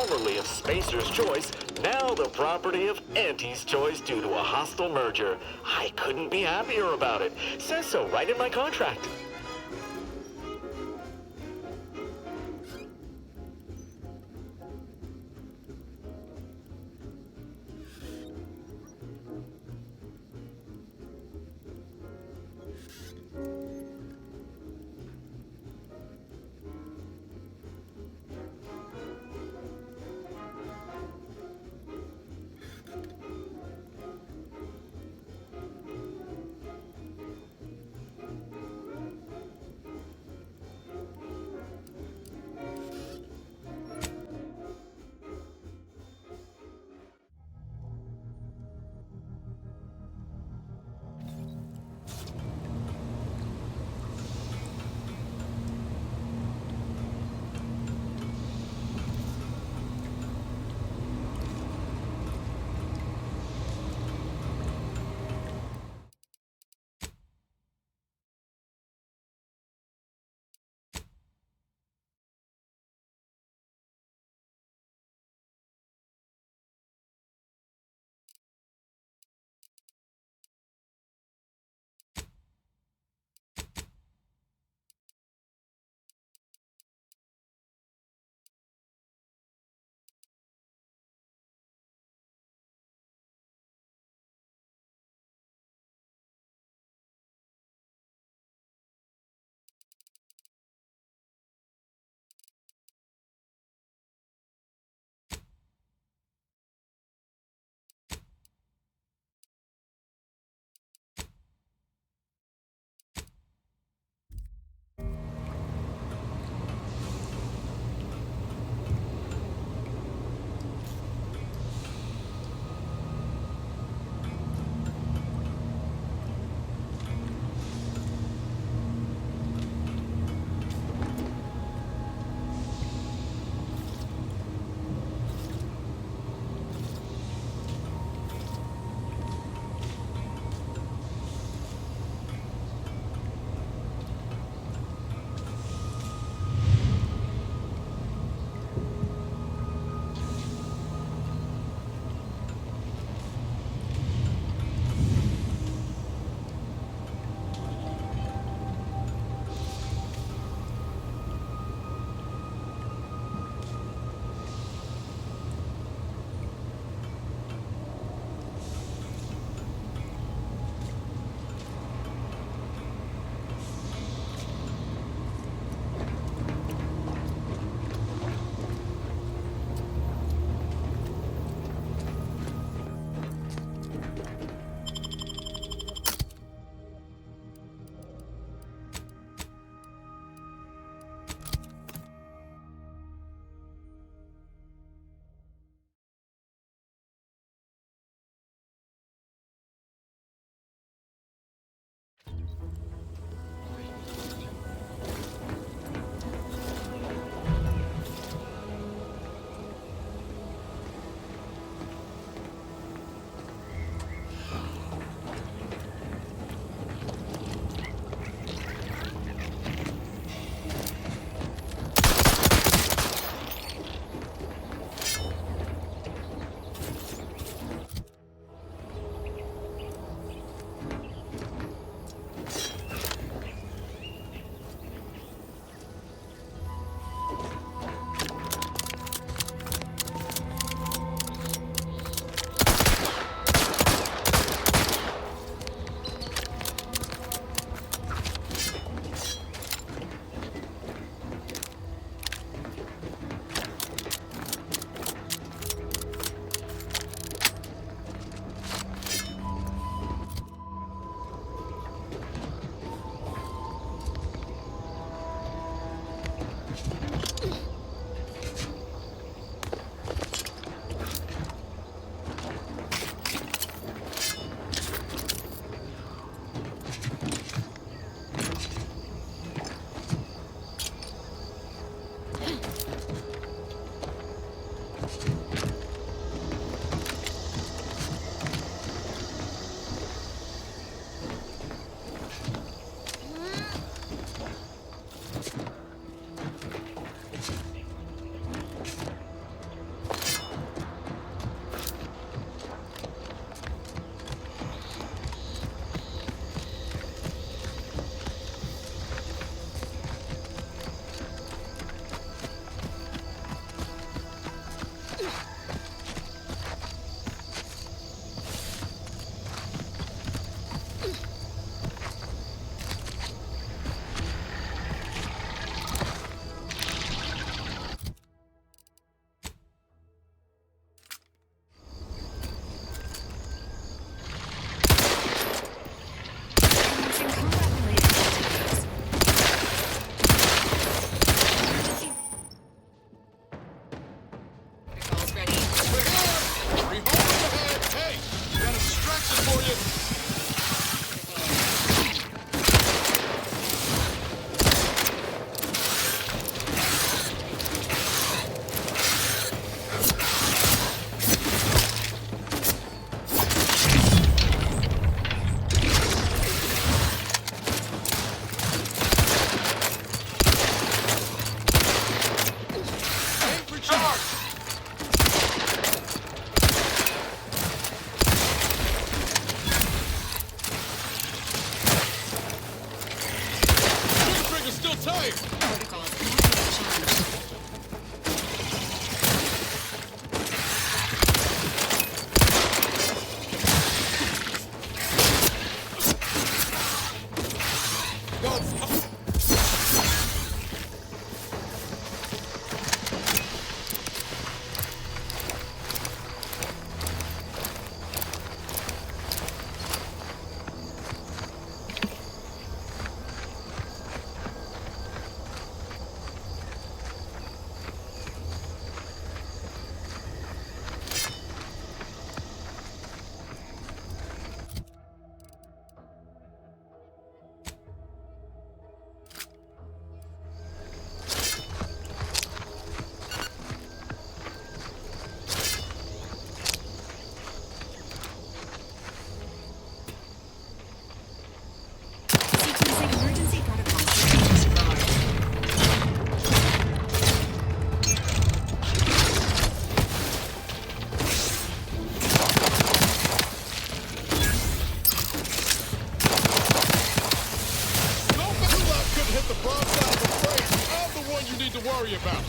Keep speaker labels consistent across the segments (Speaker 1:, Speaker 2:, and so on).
Speaker 1: formerly of Spacer's Choice, now the property of Auntie's Choice due to a hostile merger. I couldn't be happier about it. Says so right in my contract.
Speaker 2: worry about.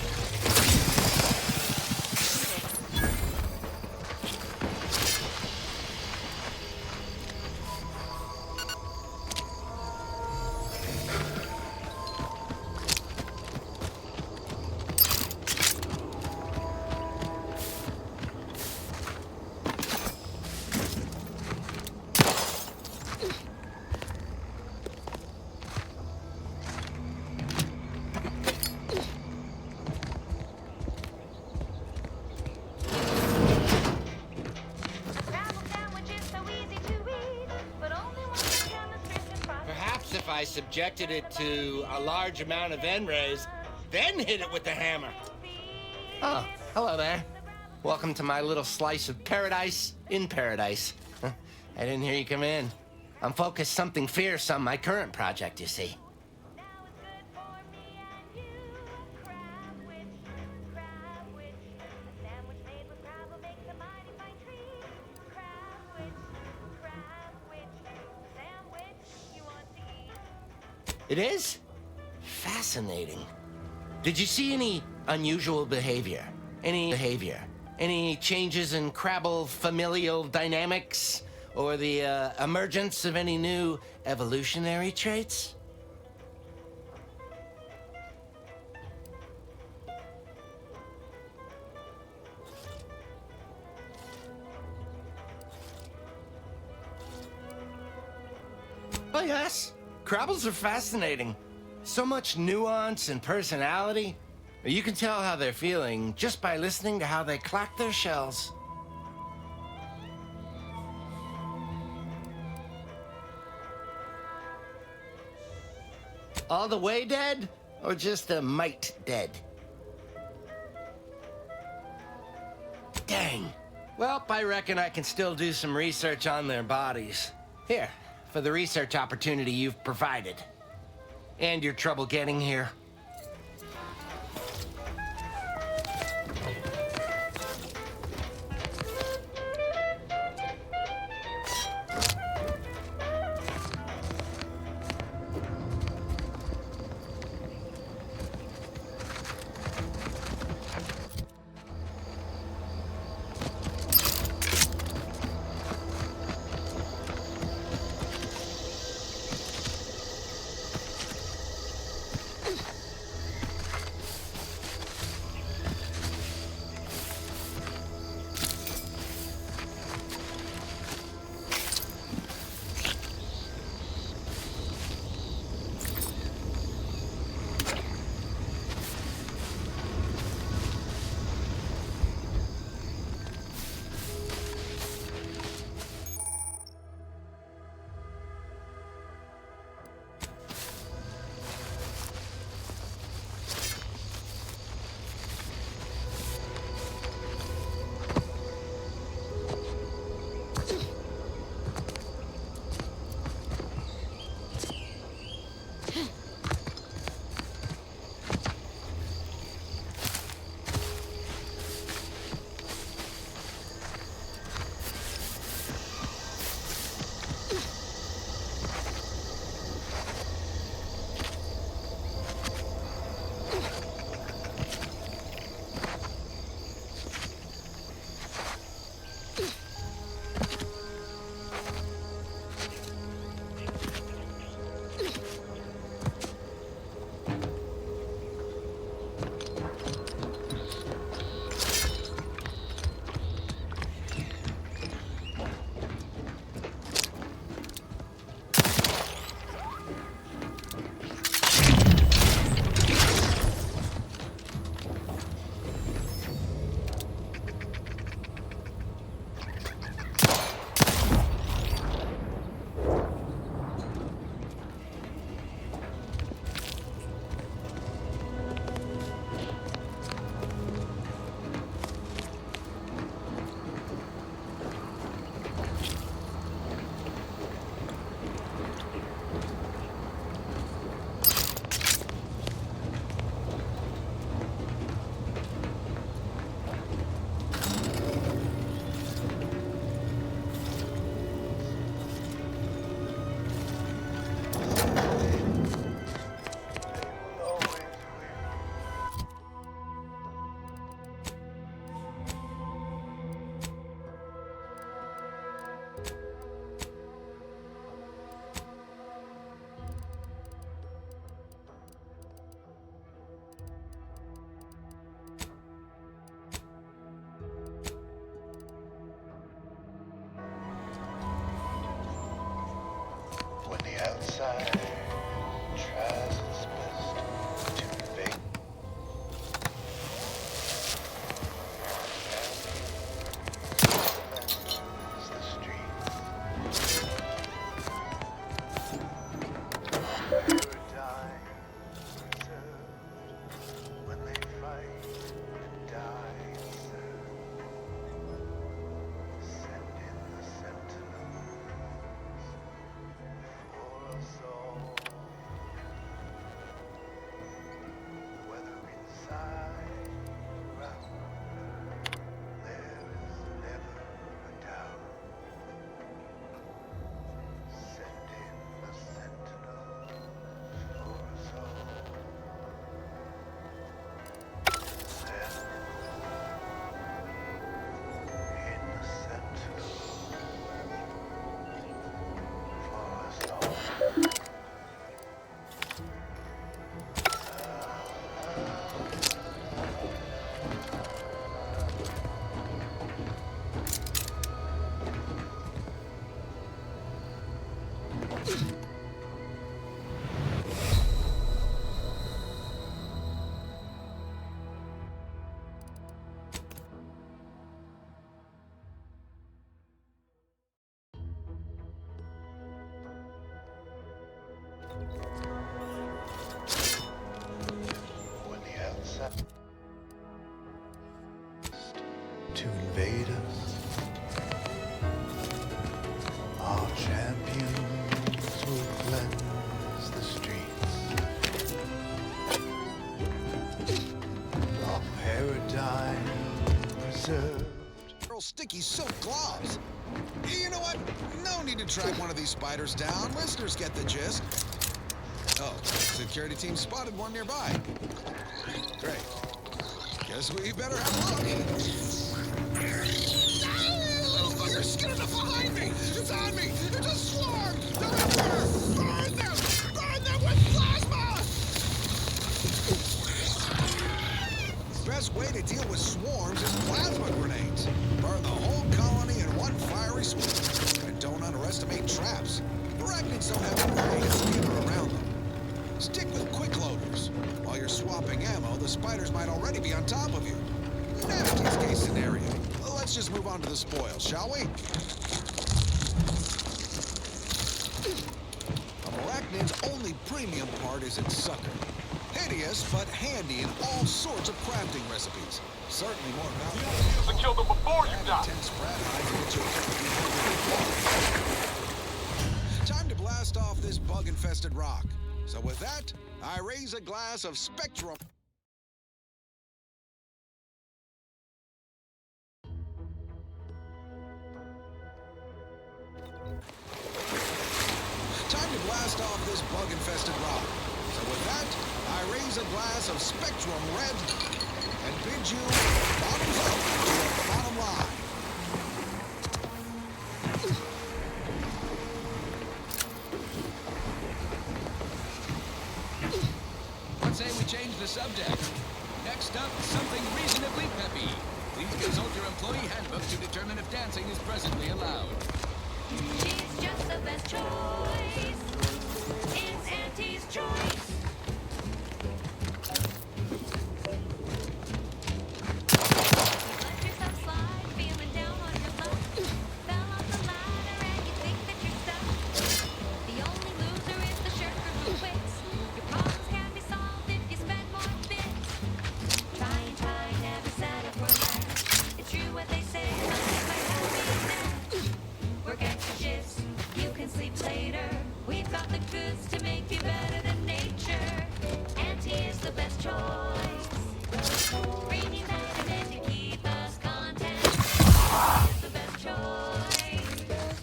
Speaker 3: If I subjected it to a large amount of N-rays, then hit it with the hammer.
Speaker 4: Oh, hello there. Welcome to my little slice of paradise in paradise. I didn't hear you come in. I'm focused something fierce on my current project, you see. It is? Fascinating. Did you see any unusual behavior? Any changes in Crabble familial dynamics? Or the emergence of any new evolutionary traits? Oh, yes. Crabbles are fascinating. So much nuance and personality. You can tell how they're feeling just by listening to how they clack their shells. All the way dead? Or just a mite dead? Dang. Well, I reckon I can still do some research on their bodies. Here, for the research opportunity you've provided. And your trouble getting here.
Speaker 5: to invade us. Our champions will cleanse the streets. Our paradigm preserved.
Speaker 6: Sticky silk gloves. You know what? No need to track one of these spiders down. Listeners get the gist. Oh, security team spotted one nearby. Great. Guess we better have a look. Little fuckers, get enough behind me! It's on me! It's a swarm! They're everywhere! Burn them! Burn them with plasma! Best way to deal with swarms is plasma grenades. Burn the whole colony in one fiery swoop. And don't underestimate traps. Arachnids don't have any skin around them. Stick with quick loaders. While you're swapping ammo, the spiders might already be on top of you. Nastiest case scenario. Well, let's just move on to the spoils, shall we? A arachnid's only premium part is its sucker. Hideous, but handy in all sorts of crafting recipes. Certainly more valuable.
Speaker 2: To kill them before you die.
Speaker 6: Intense rat hides get you. Time to blast off this bug-infested rock. So with that, I raise a glass of Spectrum. Time to blast off this bug-infested rock. So with that, I raise a glass of Spectrum Red and bid you bottoms up to the bottom line.
Speaker 7: Let's say we change the subject. Next up, something reasonably peppy. Please consult your employee handbook to determine if dancing is presently allowed.
Speaker 8: She's just the best choice. It's Auntie's choice. Let yourself slide, feeling down on your luck. Fell off the ladder and you think that you're stuck. The only loser is the shirker who quits. Your problems can be solved if you spend more bits. Try and try, never settle for less. It's true what they say, something might happen. Work extra shifts, you can sleep later. We've got the goods to make you better than nature. Auntie is the best choice. Bringing vitamin to keep us content. Auntie is the best choice.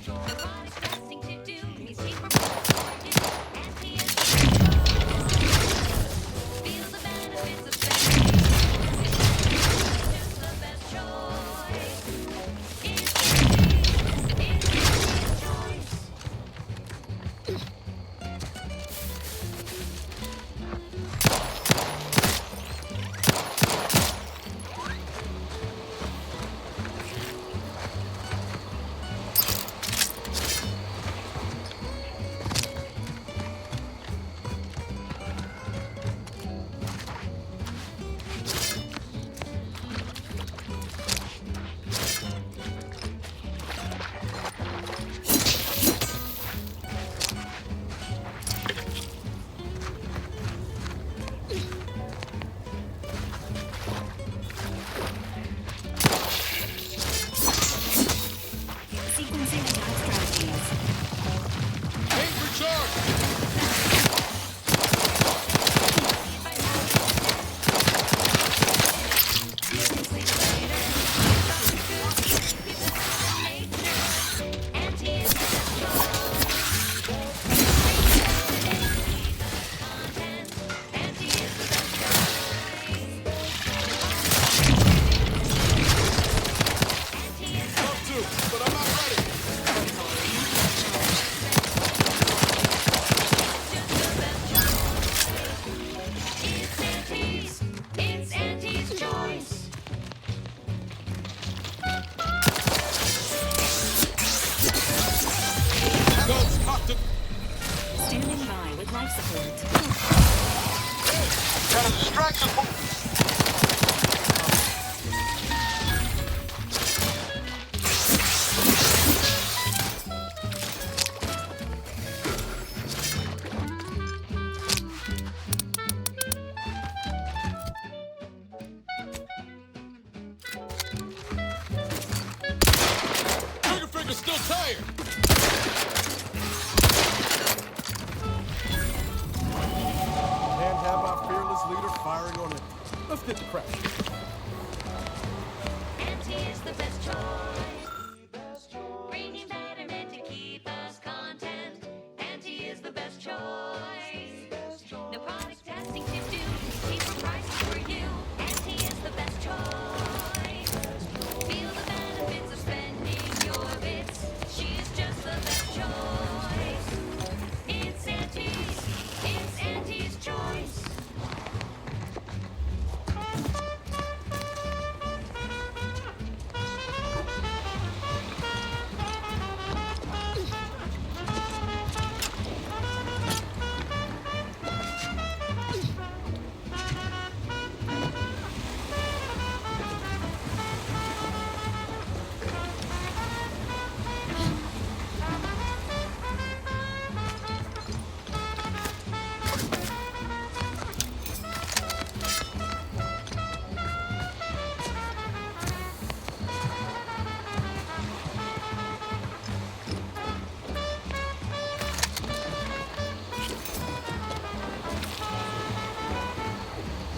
Speaker 8: Her body's resting to do means cheaper for you. Auntie is the best choice. Feel the benefits of spending. It's just the best choice. It's Auntie's choice.
Speaker 9: Sequencing attack strategies.
Speaker 2: Ain't recharged. Love to, but I'm not ready.
Speaker 8: It's Auntie's choice.
Speaker 2: Guns cocked to...
Speaker 9: Standing by with life support.
Speaker 2: Got a distraction. trigger's still tired.
Speaker 10: Can't have our fearless leader firing on it. Let's get the crash.
Speaker 8: Auntie is the best choice. Bringing betterment to keep us content. Auntie is the best choice. No product testing to do. Cheaper prices for you. Auntie is the best choice. Feel the benefits of spending your bits. She's just the best choice. It's Auntie's. It's Auntie's choice.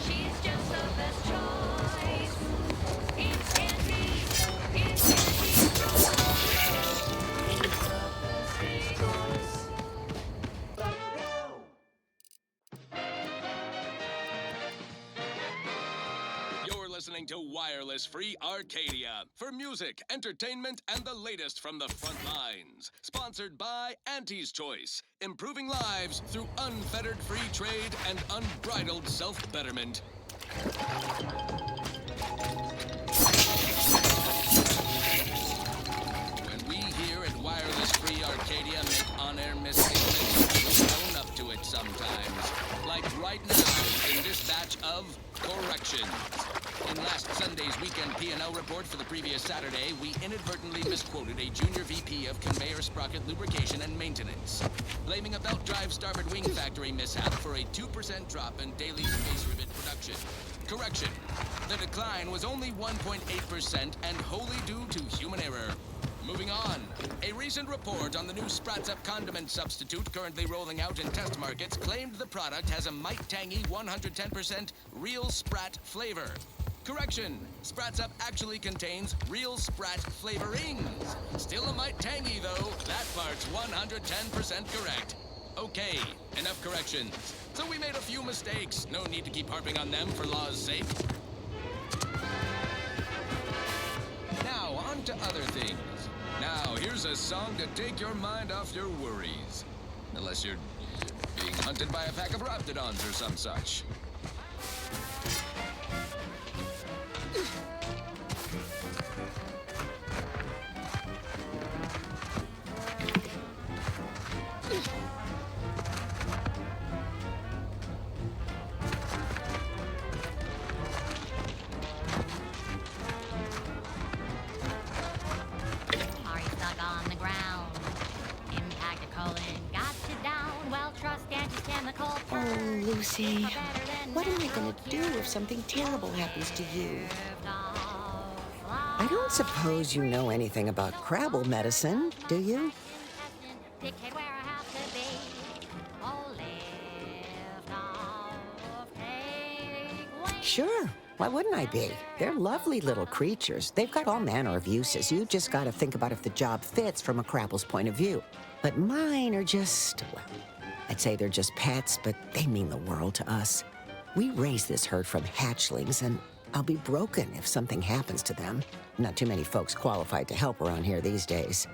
Speaker 8: She's just the best choice. It's Auntie's. It's Auntie's choice. It's the best choice.
Speaker 7: You're listening to Wireless Free Arcadia for music, entertainment, and the latest from the front lines. Sponsored by Auntie's Choice, improving lives through unfettered free trade and unbridled self-betterment. When we here at Wireless Free Arcadia make on-air misstatements, we own up to it sometimes. Like right now in this batch of corrections. In last Sunday's weekend P&L report for the previous Saturday, we inadvertently misquoted a junior VP of conveyor sprocket lubrication and maintenance, blaming a belt drive starboard wing factory mishap for a 2% drop in daily space rivet production. Correction. The decline was only 1.8% and wholly due to human error. Moving on. A recent report on the new Sprats Up condiment substitute currently rolling out in test markets claimed the product has a might tangy 110% real Sprat flavor. Correction. Sprats Up actually contains real Sprat flavorings. Still a mite tangy though. That part's 110% correct. Okay, enough corrections. So we made a few mistakes. No need to keep harping on them for law's sake. Now, on to other things. Now, here's a song to take your mind off your worries. Unless you're being hunted by a pack of raptidons or some such.
Speaker 8: Are you stuck on the ground? Impact a colon got you down. Well, trust anti-chemical.
Speaker 11: Oh, Lucy, what am I going to do if something terrible happens to you? I don't suppose you know anything about Crabble medicine, do you?
Speaker 8: Dictate where I have to be. Oh, lift off, take wing.
Speaker 11: Sure. Why wouldn't I be? They're lovely little creatures. They've got all manner of uses. You just got to think about if the job fits from a Crabble's point of view. But mine are just, well, I'd say they're just pets, but they mean the world to us. We raise this herd from hatchlings, and I'll be broken if something happens to them. Not too many folks qualified to help around here these days.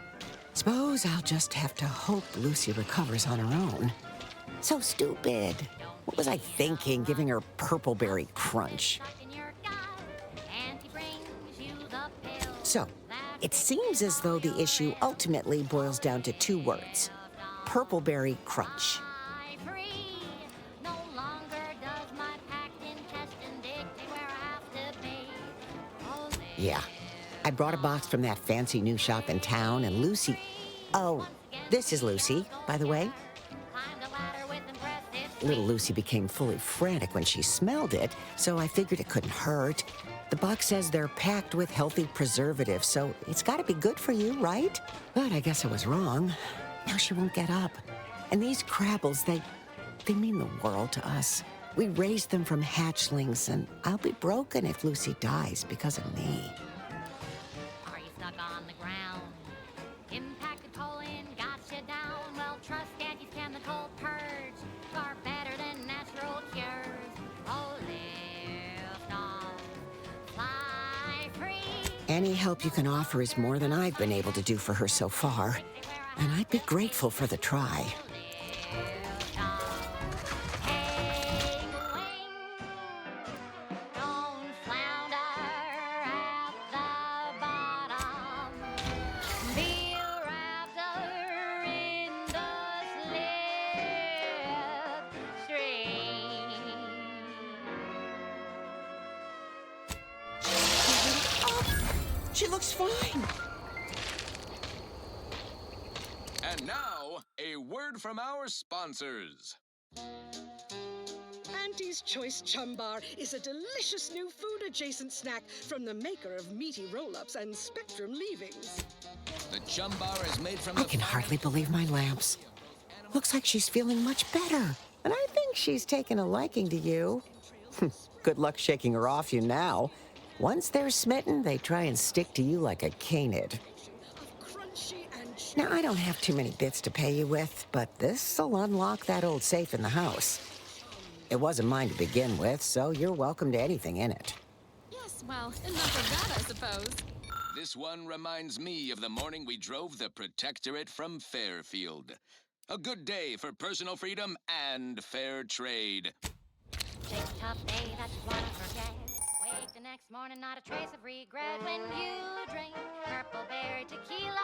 Speaker 11: Suppose I'll just have to hope Lucy recovers on her own. So stupid. What was I thinking, giving her Purpleberry Crunch? So, it seems as though the issue ultimately boils down to two words. Purpleberry Crunch. Yeah. I brought a box from that fancy new shop in town, and Lucy... Oh, this is Lucy, by the way. Little Lucy became fully frantic when she smelled it, so I figured it couldn't hurt. The box says they're packed with healthy preservatives, so it's got to be good for you, right? But I guess I was wrong. Now she won't get up. And these crabbles, they mean the world to us. We raised them from hatchlings, and I'll be broken if Lucy dies because of me.
Speaker 8: Are you stuck on the ground? Impacted colon got you down. Well, trust Auntie's chemical purge. Far better than natural cures. Oh, lift off, fly free.
Speaker 11: Any help you can offer is more than I've been able to do for her so far. And I'd be grateful for the try.
Speaker 8: Lift off, take wing. Don't flounder at the bottom. Be a raptor in the slipstream.
Speaker 11: She looks fine.
Speaker 7: And now, a word from our sponsors.
Speaker 12: Auntie's Choice Chum Bar is a delicious new food-adjacent snack from the maker of meaty roll-ups and Spectrum leavings.
Speaker 7: The Chum Bar is made from
Speaker 11: I
Speaker 7: the
Speaker 11: can hardly believe my lamps. Looks like she's feeling much better. And I think she's taken a liking to you. Good luck shaking her off you now. Once they're smitten, they try and stick to you like a canid.
Speaker 12: Crunchy and
Speaker 11: Now, I don't have too many bits to pay you with, but this'll unlock that old safe in the house. It wasn't mine to begin with, so you're welcome to anything in it.
Speaker 8: Yes, well, enough of that, I suppose.
Speaker 7: This one reminds me of the morning we drove the Protectorate from Fairfield. A good day for personal freedom and fair trade.
Speaker 8: Take a tough day that you wanna forget. Wake the next morning, not a trace of regret when you drink purple berry tequila.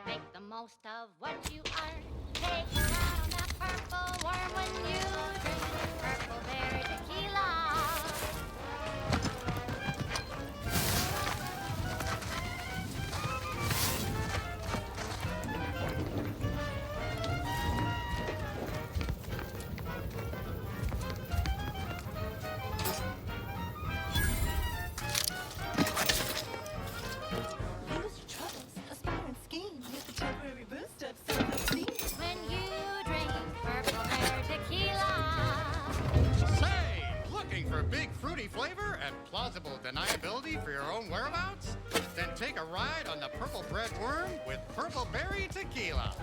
Speaker 8: Make the most of what you earn. Take a ride on that purple worm when you drink purple berry tequila. When you drink purple berry tequila.
Speaker 13: Say, looking for big fruity flavor and plausible deniability for your own whereabouts? Then take a ride on the Purple Bread Worm with Purple Berry Tequila.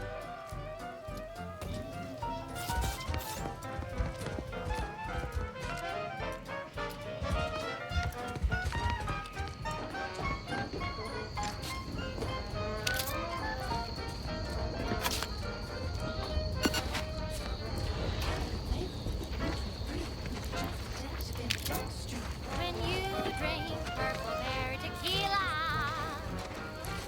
Speaker 8: When you drink purple berry tequila.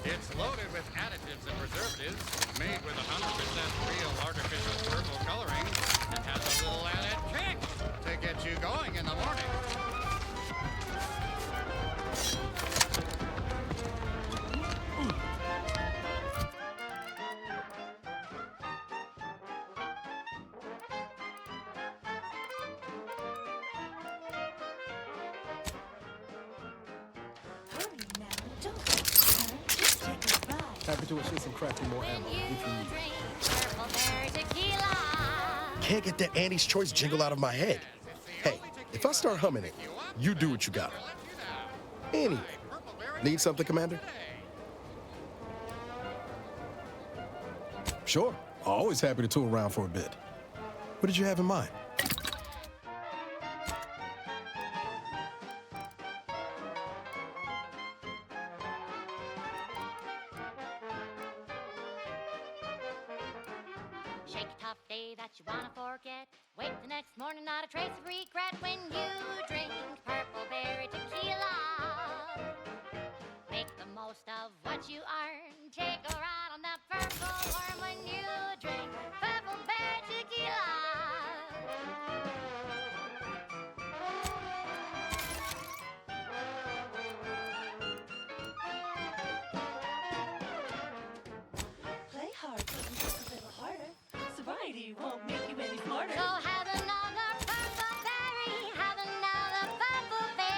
Speaker 13: It's loaded with additives and preservatives, made with 100% real artificial purple coloring, and has a little added kick to get you going in the morning.
Speaker 10: Happy to assist in crafting more ammo if you need.
Speaker 8: Drink purple berry tequila.
Speaker 14: Can't get that Auntie's Choice jingle out of my head. Hey, if I start humming it, you do what you gotta. Anyway, need something, Commander?
Speaker 10: Sure. Always happy to tool around for a bit.
Speaker 14: What did you have in mind?
Speaker 8: Shake a tough day that you wanna forget. Wake the next morning, not a trace of regret when you drink purple berry tequila. Make the most of what you earn. Take a ride on that purple worm when you drink purple berry tequila.
Speaker 15: Play hard, but just a little harder. Sobriety won't make you any smarter.
Speaker 8: So have another purple berry, have another purple berry.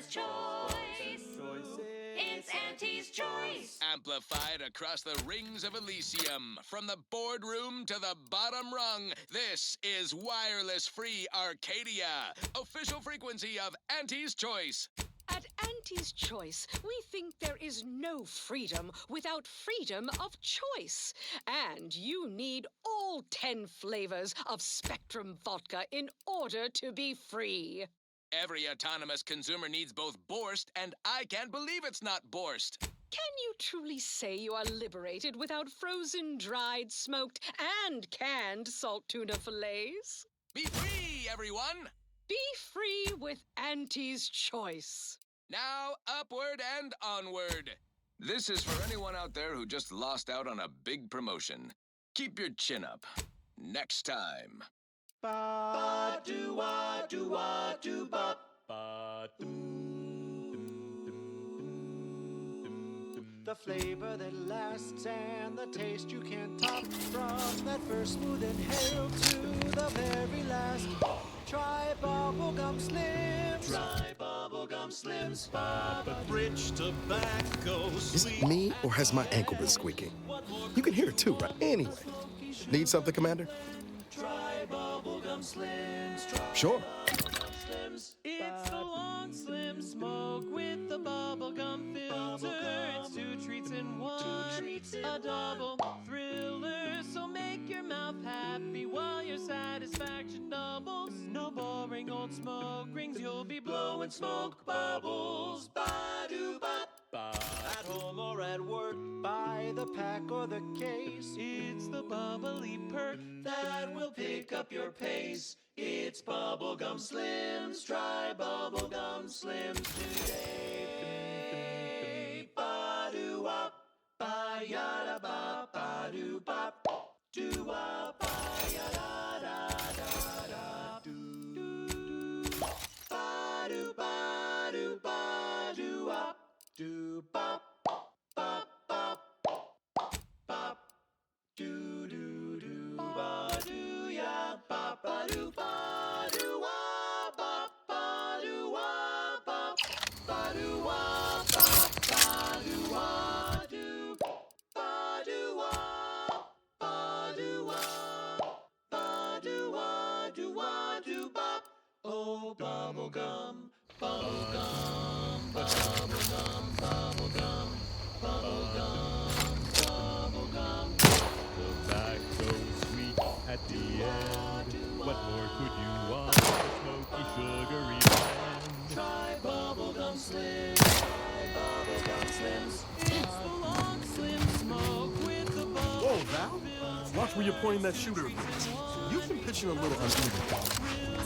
Speaker 8: best choice. It's Auntie's Choice.
Speaker 7: Amplified across the rings of Elysium, from the boardroom to the bottom rung, this is Wireless Free Arcadia, official frequency of Auntie's Choice.
Speaker 12: At Auntie's Choice, we think there is no freedom without freedom of choice. And you need all 10 flavors of Spectrum vodka in order to be free.
Speaker 7: Every autonomous consumer needs both Borst, and I can't believe it's not Borst.
Speaker 12: Can you truly say you are liberated without frozen, dried, smoked, and canned salt tuna fillets?
Speaker 7: Be free, everyone!
Speaker 12: Be free with Auntie's Choice.
Speaker 7: Now, upward and onward. This is for anyone out there who just lost out on a big promotion. Keep your chin up. Next time.
Speaker 1: Ba-do-wa-do-wa-do-bop.
Speaker 16: The flavor that lasts and the taste you can't top. From that first smooth inhale to the very last. Try bubblegum slims.
Speaker 1: Try bubblegum slims.
Speaker 16: Rich tobacco
Speaker 14: Is it me, or has my ankle been squeaking? You can hear it too, right? Anyway. Need something, Commander?
Speaker 16: Try bubblegum slims.
Speaker 14: Sure.
Speaker 16: It's the long slim smoke with the bubblegum filter. It's 2 treats in 1. A double thriller. So make your mouth happy while your satisfaction doubles. No boring old smoke rings. You'll be blowing smoke bubbles. Ba-do-bop. At home or at work, buy the pack or the case. It's the bubbly perk that will pick up your pace. It's bubblegum slims. Try bubblegum slims today. Ba-do-wop, ba-yada-bop, ba-do-bop, do-wop, ba-yada-da-da-da-do. Ba-do-ba-do-ba-do-wop, do-bop, bop, bop, bop, do-do-do, ba-do-ya, ba-ba-do-ba-do-wop, ba-ba-do-wop, ba-ba-do-wop, ba-ba-do-wop-do, ba-do-wop, ba-do-wop, ba-do-wop-do-wop-do-bop. Oh, bubblegum, bubblegum, bubblegum, bubblegum, bubblegum, bubblegum.
Speaker 17: Tobacco sweet at the end. What more could you want? A smoky, sugary blend.
Speaker 16: Try bubblegum slims. Try bubblegum slims. It's the long slim smoke with the bubble.
Speaker 14: Whoa, Val. Watch where you're pointing that shooter. You've been pitching a little uneven.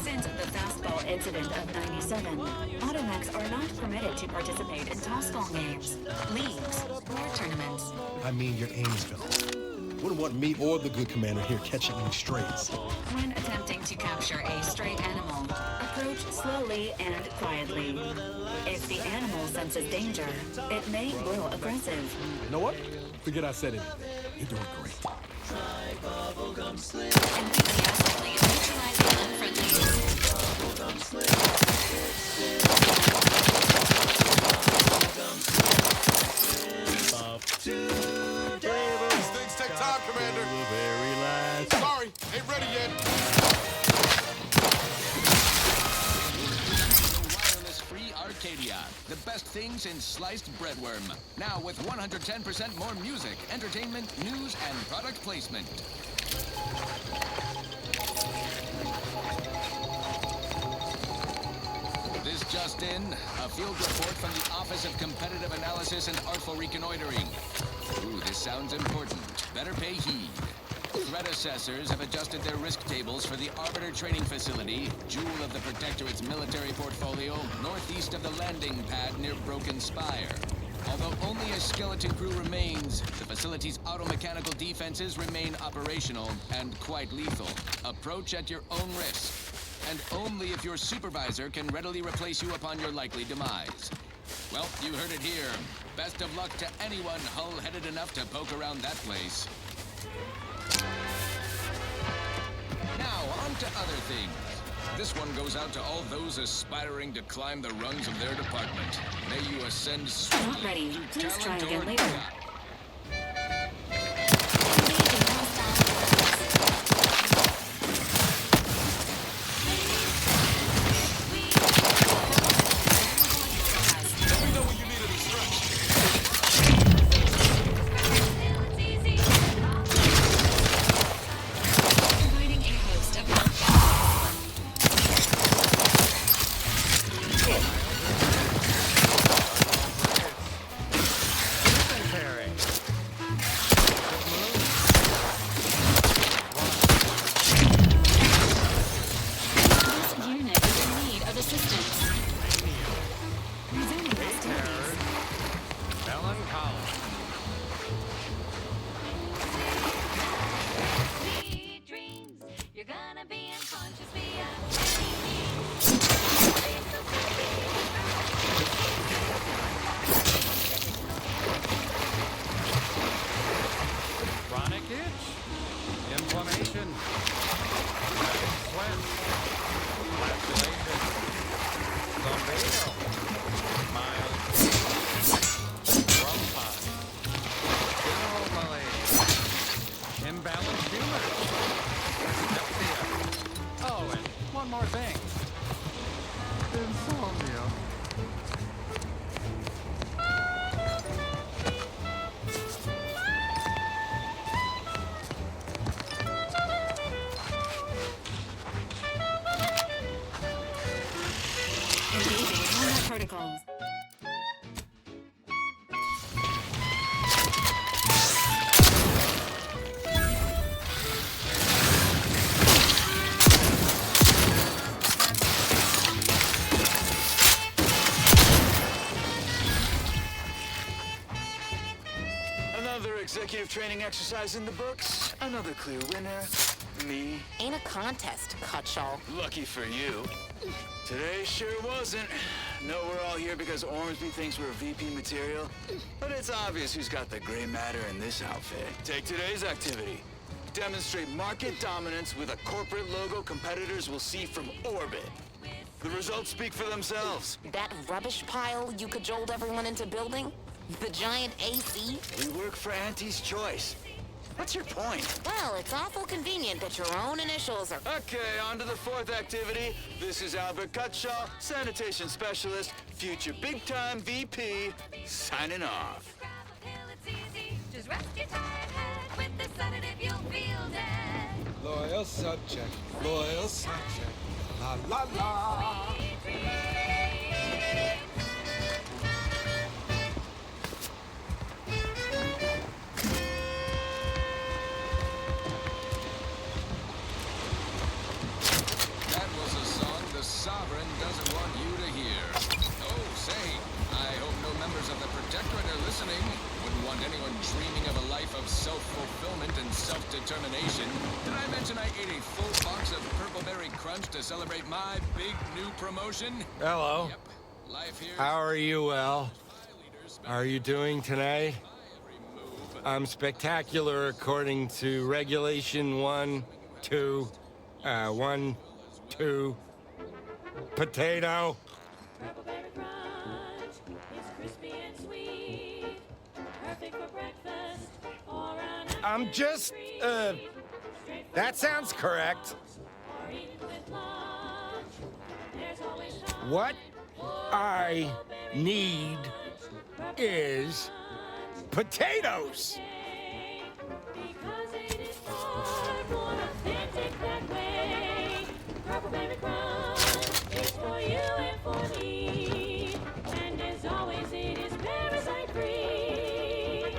Speaker 9: Since the fastball incident of '97, Automacs are not permitted to participate in toss-ball games, leagues, or tournaments.
Speaker 14: I mean, your aim is been off. Wouldn't want me or the good commander here catching any strays.
Speaker 9: When attempting to capture a stray animal, approach slowly and quietly. If the animal senses danger, it may grow aggressive.
Speaker 14: You know what? Forget I said anything. You're doing great.
Speaker 16: Try bubblegum slims.
Speaker 9: Enthusiastically neutralizing unfriendlies.
Speaker 16: Bubblegum slims.
Speaker 2: These things take time, Commander.
Speaker 17: The very last.
Speaker 2: Sorry, ain't ready yet.
Speaker 7: Wireless Free Arcadia, the best things in sliced breadworm. Now with 110% more music, entertainment, news, and product placement. This just in, a field report from the Office of Competitive Analysis and Artful Reconnoitering. Ooh, this sounds important. Better pay heed. Threat assessors have adjusted their risk tables for the Arbiter Training Facility, jewel of the Protectorate's military portfolio, northeast of the landing pad near Broken Spire. Although only a skeleton crew remains, the facility's automechanical defenses remain operational and quite lethal. Approach at your own risk, and only if your supervisor can readily replace you upon your likely demise. Well, you heard it here. Best of luck to anyone hull-headed enough to poke around that place. Now, on to other things. This one goes out to all those aspiring to climb the rungs of their department. May you ascend
Speaker 9: Not
Speaker 7: swiftly
Speaker 9: ready.
Speaker 7: to
Speaker 9: Please try
Speaker 7: talent
Speaker 9: again
Speaker 7: or
Speaker 9: later.
Speaker 7: die. Let me know when you need any stretch.
Speaker 9: Inviting a host of This unit is in need of assistance. Resuming hostilities.
Speaker 13: Melancholy.
Speaker 8: Sweet dreams. You're gonna be unconscious beyond.
Speaker 13: Chronic itch. Inflammation. Sweat. Flatulation. Lumbago. Mild. Bronchi. General malaise. Imbalanced humor. Dyspepsia. Oh, and one more thing. Insomnia.
Speaker 9: Engaging normal protocols.
Speaker 18: Another executive training exercise in the books. Another clear winner. Me.
Speaker 19: Ain't a contest, Cutshall.
Speaker 18: Lucky for you. Today sure wasn't. No, we're all here because Ormsby thinks we're VP material. But it's obvious who's got the gray matter in this outfit. Take today's activity. Demonstrate market dominance with a corporate logo competitors will see from orbit. The results speak for themselves.
Speaker 19: That rubbish pile you cajoled everyone into building? The giant AC?
Speaker 18: We work for Auntie's Choice. What's your point?
Speaker 19: Well, it's awful convenient that your own initials are...
Speaker 18: Okay, on to the fourth activity. This is Albert Cutshaw, sanitation specialist, future big-time VP, signing off.
Speaker 8: Just rest your tired head with the sedative, you'll feel dead.
Speaker 20: Loyal subject, loyal subject. La la la.
Speaker 7: That was a song the Sovereign doesn't want you to hear. Oh, say, I hope no members of the Protectorate are listening. Wouldn't want anyone dreaming of a life of self-fulfillment and self-determination. Did I mention I ate a full box of Purpleberry Crunch to celebrate my big new promotion?
Speaker 4: Hello.
Speaker 7: Yep. Life here.
Speaker 4: How are you, Al? How are you doing tonight? I'm spectacular according to Regulation 1, 2, 1, 2, potato.
Speaker 15: Purpleberry Crunch is crispy and sweet, perfect for breakfast or on a
Speaker 4: I'm just, that sounds correct.
Speaker 15: or eaten with lunch. There's always time
Speaker 4: What I need is potatoes.
Speaker 15: because it is far more authentic that way. Purpleberry Crunch is for you and for me, and as always, it is parasite free.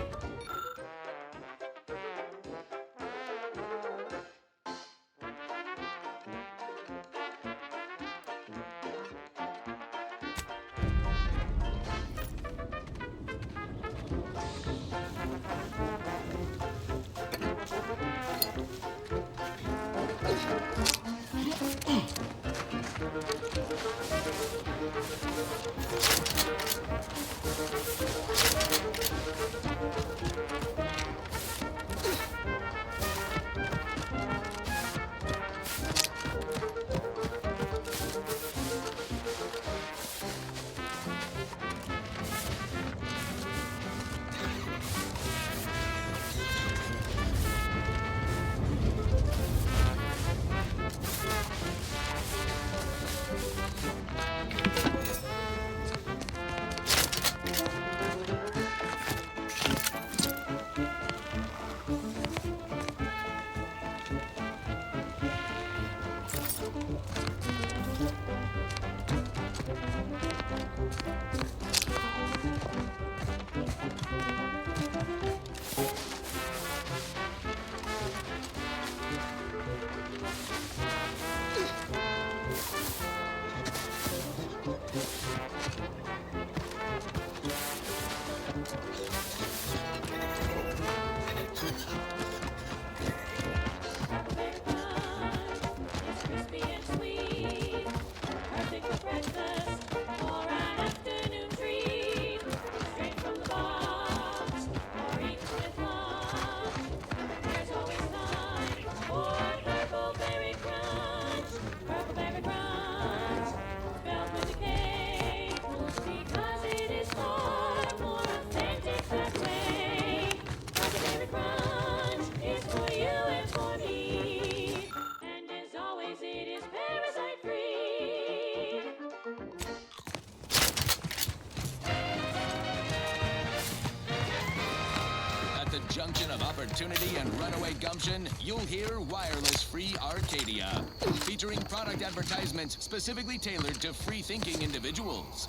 Speaker 7: junction of opportunity and runaway gumption, you'll hear Wireless Free Arcadia, featuring product advertisements specifically tailored to free-thinking individuals.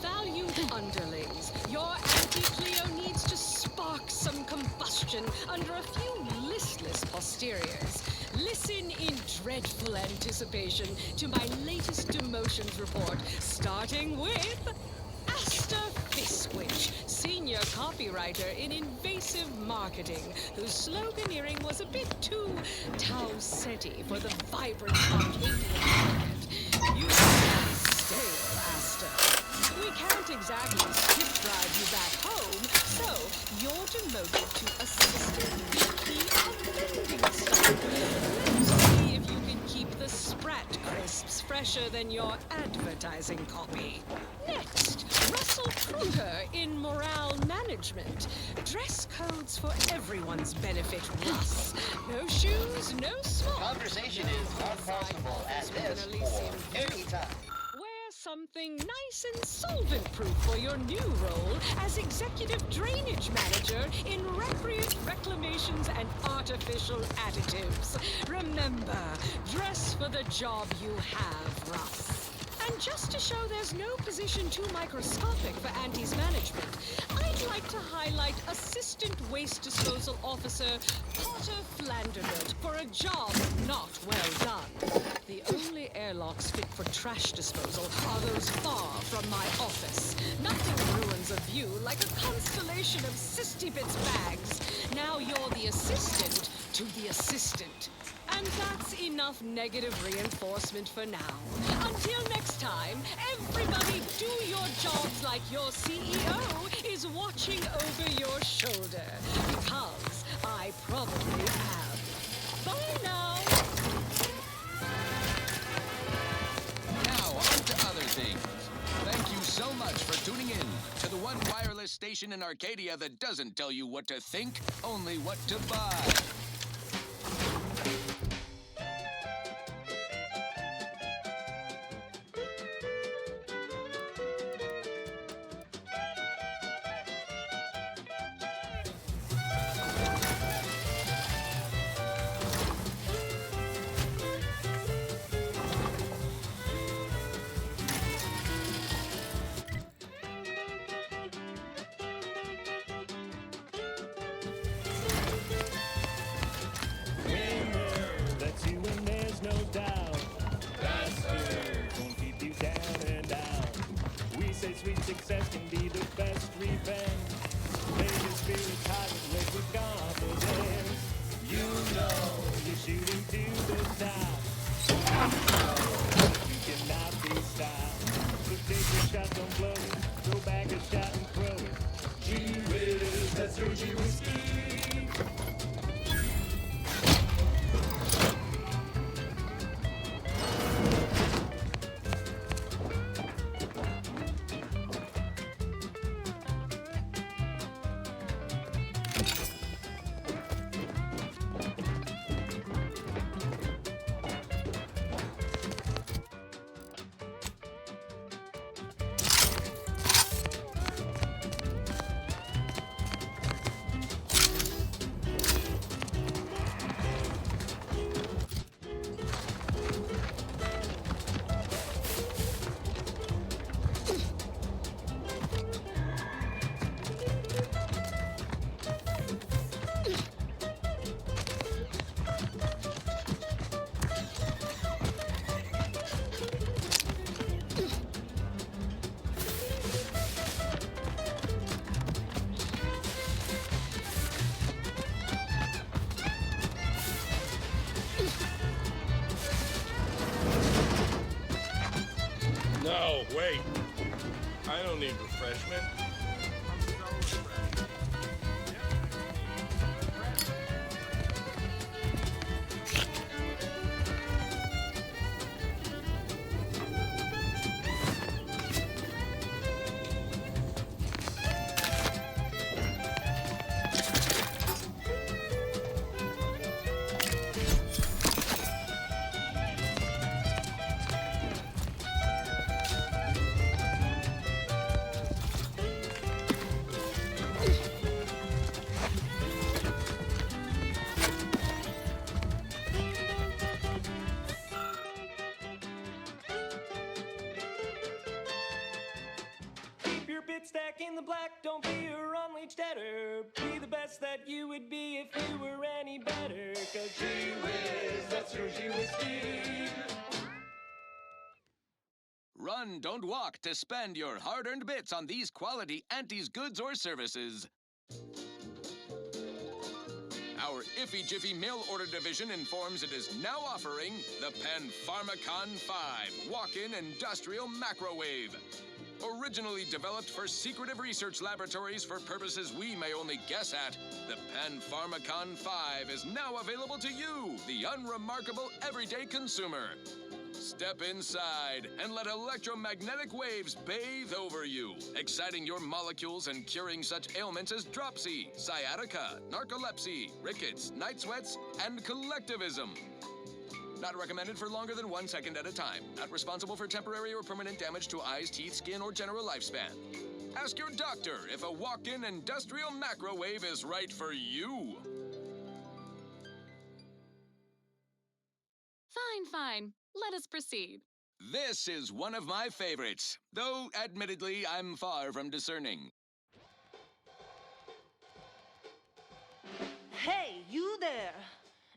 Speaker 12: Valued underlings, your anti-Cleo needs to spark some combustion under a few listless posteriors. Listen in dreadful anticipation to my latest demotions report, starting with Asta Fiskwich, senior copywriter in invasive marketing, whose sloganeering was a bit too Tau-Ceti for the vibrant Arcadian market. You sound stale, Asta. We can't exactly skip drive you back home, so you're demoted to assistant VP of vending stock. Let's see if you can keep the Sprat crisps fresher than your advertising copy. Next, Russell Kruger in morale management. Dress codes for everyone's benefit, Russ. No shoes, no small.
Speaker 21: Conversation is unpausable at this or any time.
Speaker 12: Wear something nice and solvent-proof for your new role as Executive Drainage Manager in Recreant Reclamations and Artificial Additives. Remember, dress for the job you have, Russ. And just to show there's no position too microscopic for Auntie's management, I'd like to highlight Assistant Waste Disposal Officer Potter Flandernet for a job not well done. The only airlocks fit for trash disposal are those far from my office. Nothing ruins a view like a constellation of Sisty Bits bags. Now you're the assistant to the assistant. And that's enough negative reinforcement for now. Until next time, everybody do your jobs like your CEO is watching over your shoulder. Because I probably am. Bye now.
Speaker 7: Now, on to other things. Thank you so much for tuning in to the one wireless station in Arcadia that doesn't tell you what to think, only what to buy.
Speaker 17: That's you and there's no doubt. Bastard won't keep you down and out. We say sweet success can be the best revenge. Play your spirits high and live with confidence. You know you're shooting to the top. You cannot be stopped. So take your shot, don't blow it. Throw back a shot and throw it. Gee whiz, that's your G whiskey.
Speaker 22: No, wait. I don't need refreshment.
Speaker 16: back, don't be a unleashed debtor. Be the best that you would be if you were any better. Cause gee whiz, that's your gee whiz Steve.
Speaker 7: Run, don't walk to spend your hard-earned bits on these quality Auntie's goods or services. Our Iffy Jiffy mail order division informs it is now offering the Pen Pharmacon 5 walk-in industrial macrowave. Originally developed for secretive research laboratories for purposes we may only guess at, the Pen Pharmacon 5 is now available to you, the unremarkable everyday consumer. Step inside and let electromagnetic waves bathe over you, exciting your molecules and curing such ailments as dropsy, sciatica, narcolepsy, rickets, night sweats, and collectivism. Not recommended for longer than 1 second at a time. Not responsible for temporary or permanent damage to eyes, teeth, skin, or general lifespan. Ask your doctor if a walk-in industrial macrowave is right for you.
Speaker 3: Fine. Let us proceed.
Speaker 7: This is one of my favorites, though admittedly I'm far from discerning.
Speaker 5: Hey, you there!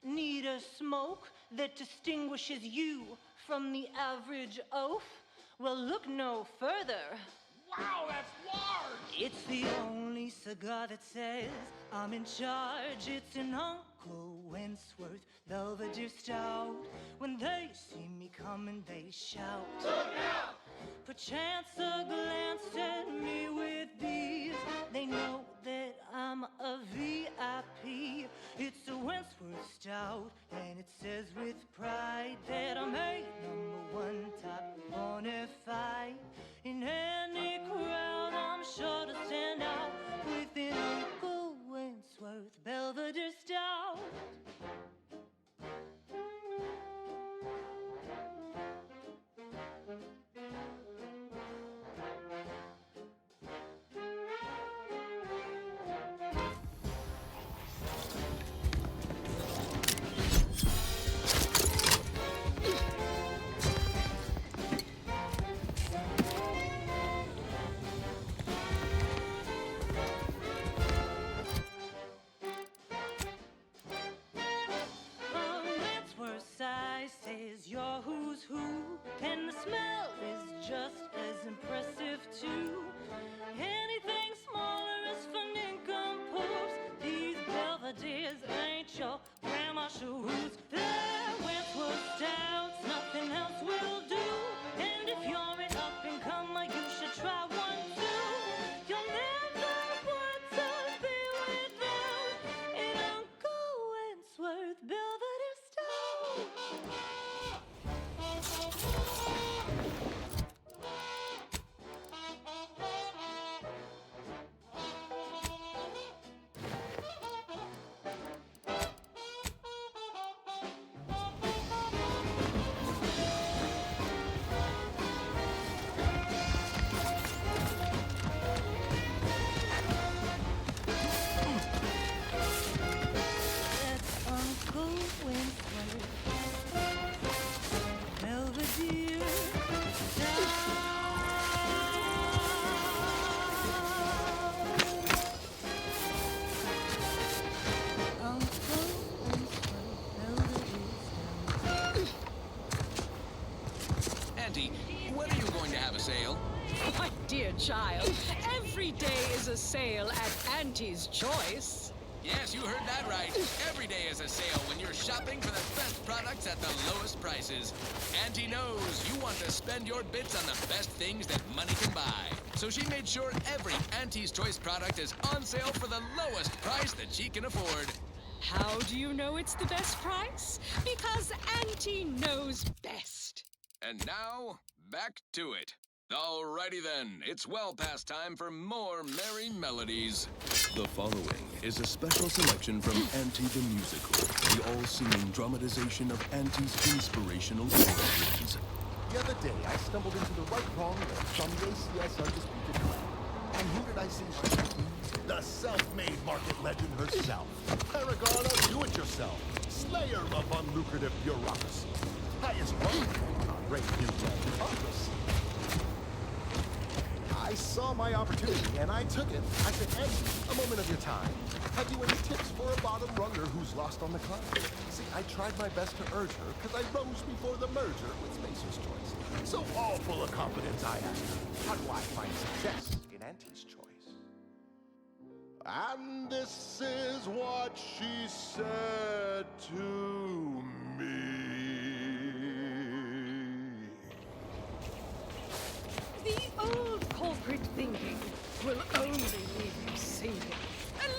Speaker 5: Need a smoke that distinguishes you from the average oaf? Well, look no further.
Speaker 16: Wow, that's large!
Speaker 5: It's the only cigar that says I'm in charge. It's an Uncle Wentworth Belvedere Stout. When they see me coming, they shout. Look out! Perchance a glance at me with these. They know that I'm a VIP. It's a Wentworth Stout, and it says with pride that I'm a #1 top bonafide. In any crowd, I'm sure to stand out with an Uncle Wentworth Belvedere Stout. You're who's who, and the smell is just as impressive too. Anything smaller is for nincompoops. These Belvederes ain't your grandma shoes. They're Wentworth Stouts, nothing else will do. And if you're an up-and-comer, you should try one too. You'll never want to be without an Uncle Wentworth Belvedere Stout.
Speaker 7: Auntie, when are you going to have a sale?
Speaker 12: My dear child, every day is a sale at Auntie's Choice.
Speaker 7: Yes, you heard that right. Every day is a sale when you're shopping for the best products at the lowest prices. Auntie knows you want to spend your bits on the best things that money can buy. So she made sure every Auntie's Choice product is on sale for the lowest price that she can afford.
Speaker 12: How do you know it's the best price? Because Auntie knows best.
Speaker 7: And now, back to it. Alrighty then, it's well past time for more merry melodies.
Speaker 23: The following is a special selection from Auntie the Musical, the all-singing dramatization of Auntie's inspirational origins.
Speaker 10: The other day, I stumbled into the right-wrong list on the ACS Undisputed Claim. And who did I see? The self-made market legend herself. Paragon of do-it-yourself. Slayer of unlucrative bureaucracy. Highest rank on great new democracy. I I saw my opportunity and I took it. I said, Andy, a moment of your time. Have you any tips for a bottom runner who's lost on the climb? See, I tried my best to urge her because I rose before the merger with Spacer's Choice. So all full of confidence, I asked her, how do I find success in Auntie's Choice? And this is what she said to me.
Speaker 12: The old corporate thinking will only leave you sinking.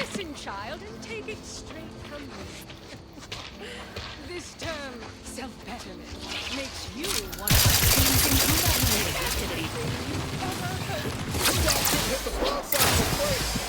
Speaker 12: Listen, child, and take it straight from me. This term, self-betterment, makes you one of the activity.
Speaker 10: Hit the front side of the plate.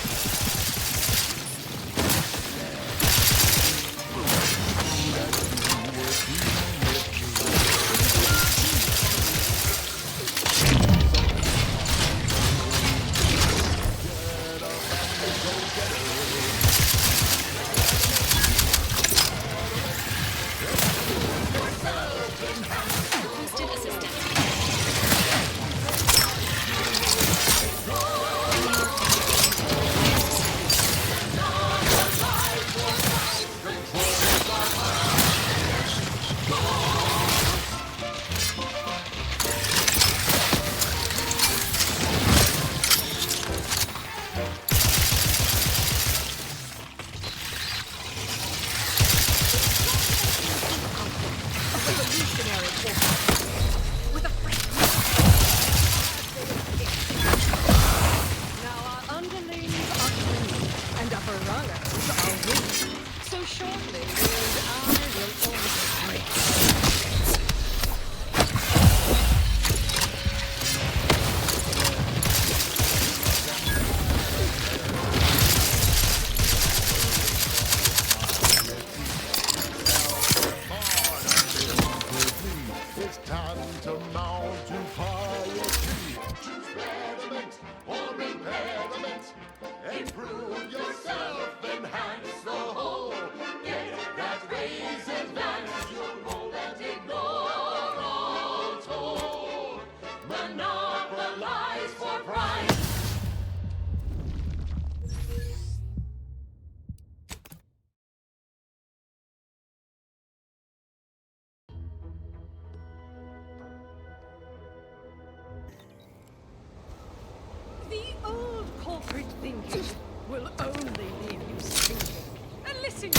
Speaker 12: thinking will only leave you sinking. And listen,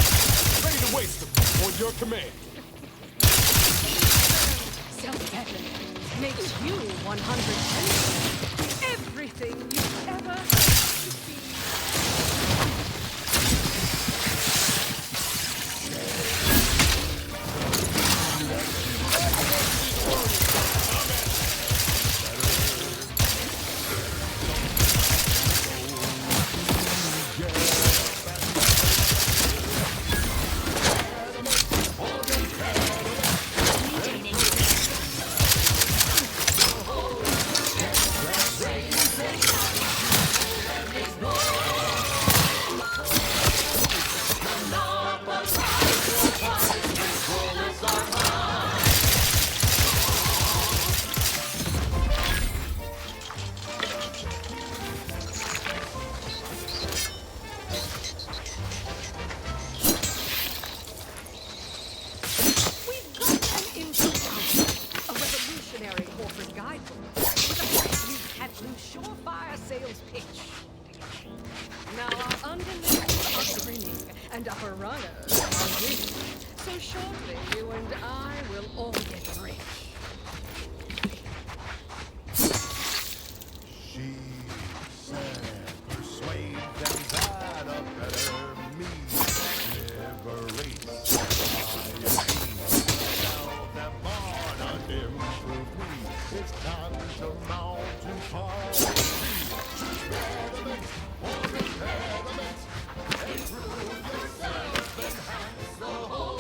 Speaker 22: Ready to waste them on your command.
Speaker 12: self-betterment makes you 110%. Everything you've ever had to be. Surefire sales pitch. Now our underlings are grinning and upper runners are winning. So shortly you and I will all get rich.
Speaker 10: She said, persuade them that a better me liberates tell them on an improved me. It's time to mount and fall. Improve yourself, enhance the whole.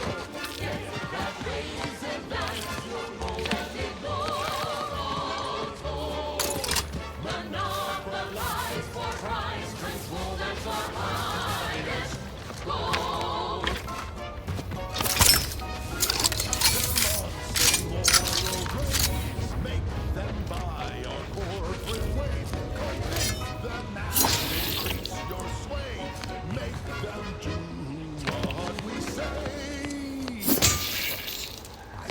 Speaker 10: Get that raise and that's your goal.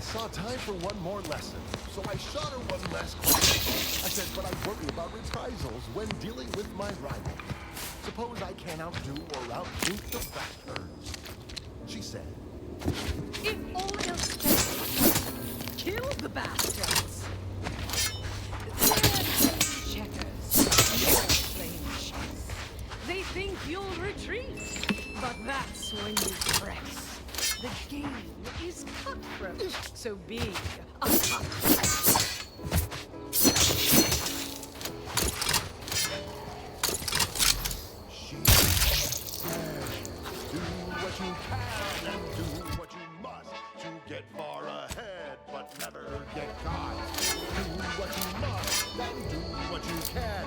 Speaker 10: saw time for one more lesson, so I shot her one last question. I said, but I worry about reprisals when dealing with my rival. Suppose I can't outdo or outthink the fat herds. She said,
Speaker 12: If all else fails, kill the bastards. They're playing checkers, you're playing chess. They think you'll retreat, but that's when you press. The game is cutthroat, so be a cutthroat.
Speaker 10: she said, do what you can and do what you must to get far ahead, but never get caught. Do what you must and do what you can.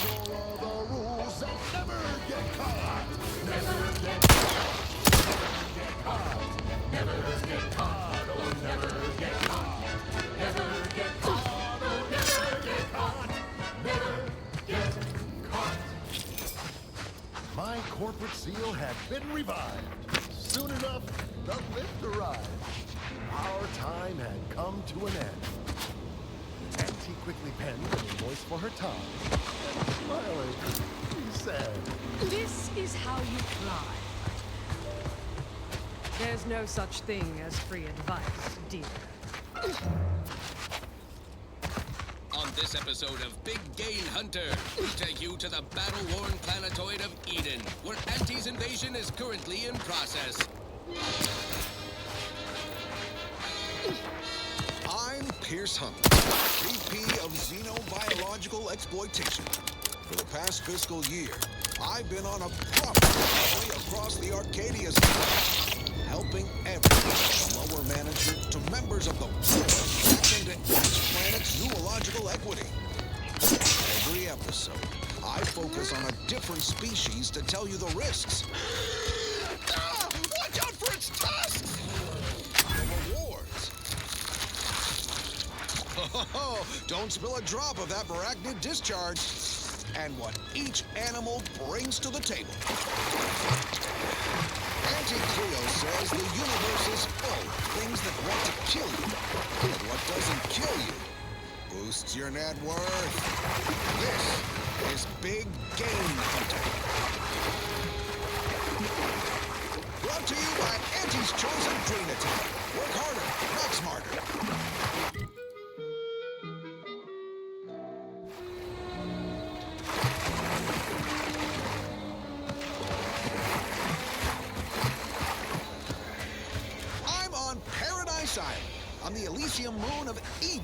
Speaker 10: Ignore all the rules and never get caught. Never get caught. Never get caught. Never get caught. Oh, never get caught. Never get caught. Oh, never get caught. Never get caught. My corporate seal had been revived. Soon enough, the lift arrived. Our time had come to an end. Auntie quickly penned an invoice for her time. And smiling, she said,
Speaker 12: This is how you fly. There's no such thing as free advice, dear.
Speaker 7: On this episode of Big Game Hunter, we take you to the battle-worn planetoid of Eden, where Auntie's invasion is currently in process.
Speaker 1: I'm Pierce Hunter, VP of Xenobiological Exploitation. For the past fiscal year, I've been on a property across the Arcadia system, helping everyone from lower management to members of the board tap into each planet's zoological equity. Every episode, I focus on a different species to tell you the risks. Watch out for its tusks! The rewards. Oh, don't spill a drop of that arachnid discharge. And what each animal brings to the table. Auntie Cleo says the universe is full of things that want to kill you. But what doesn't kill you boosts your net worth. This is Big Game Hunter. Brought to you by Auntie's Chosen Green Attack. Work harder, not smarter. I'm on Paradise Island, on the Elysium moon of Eden.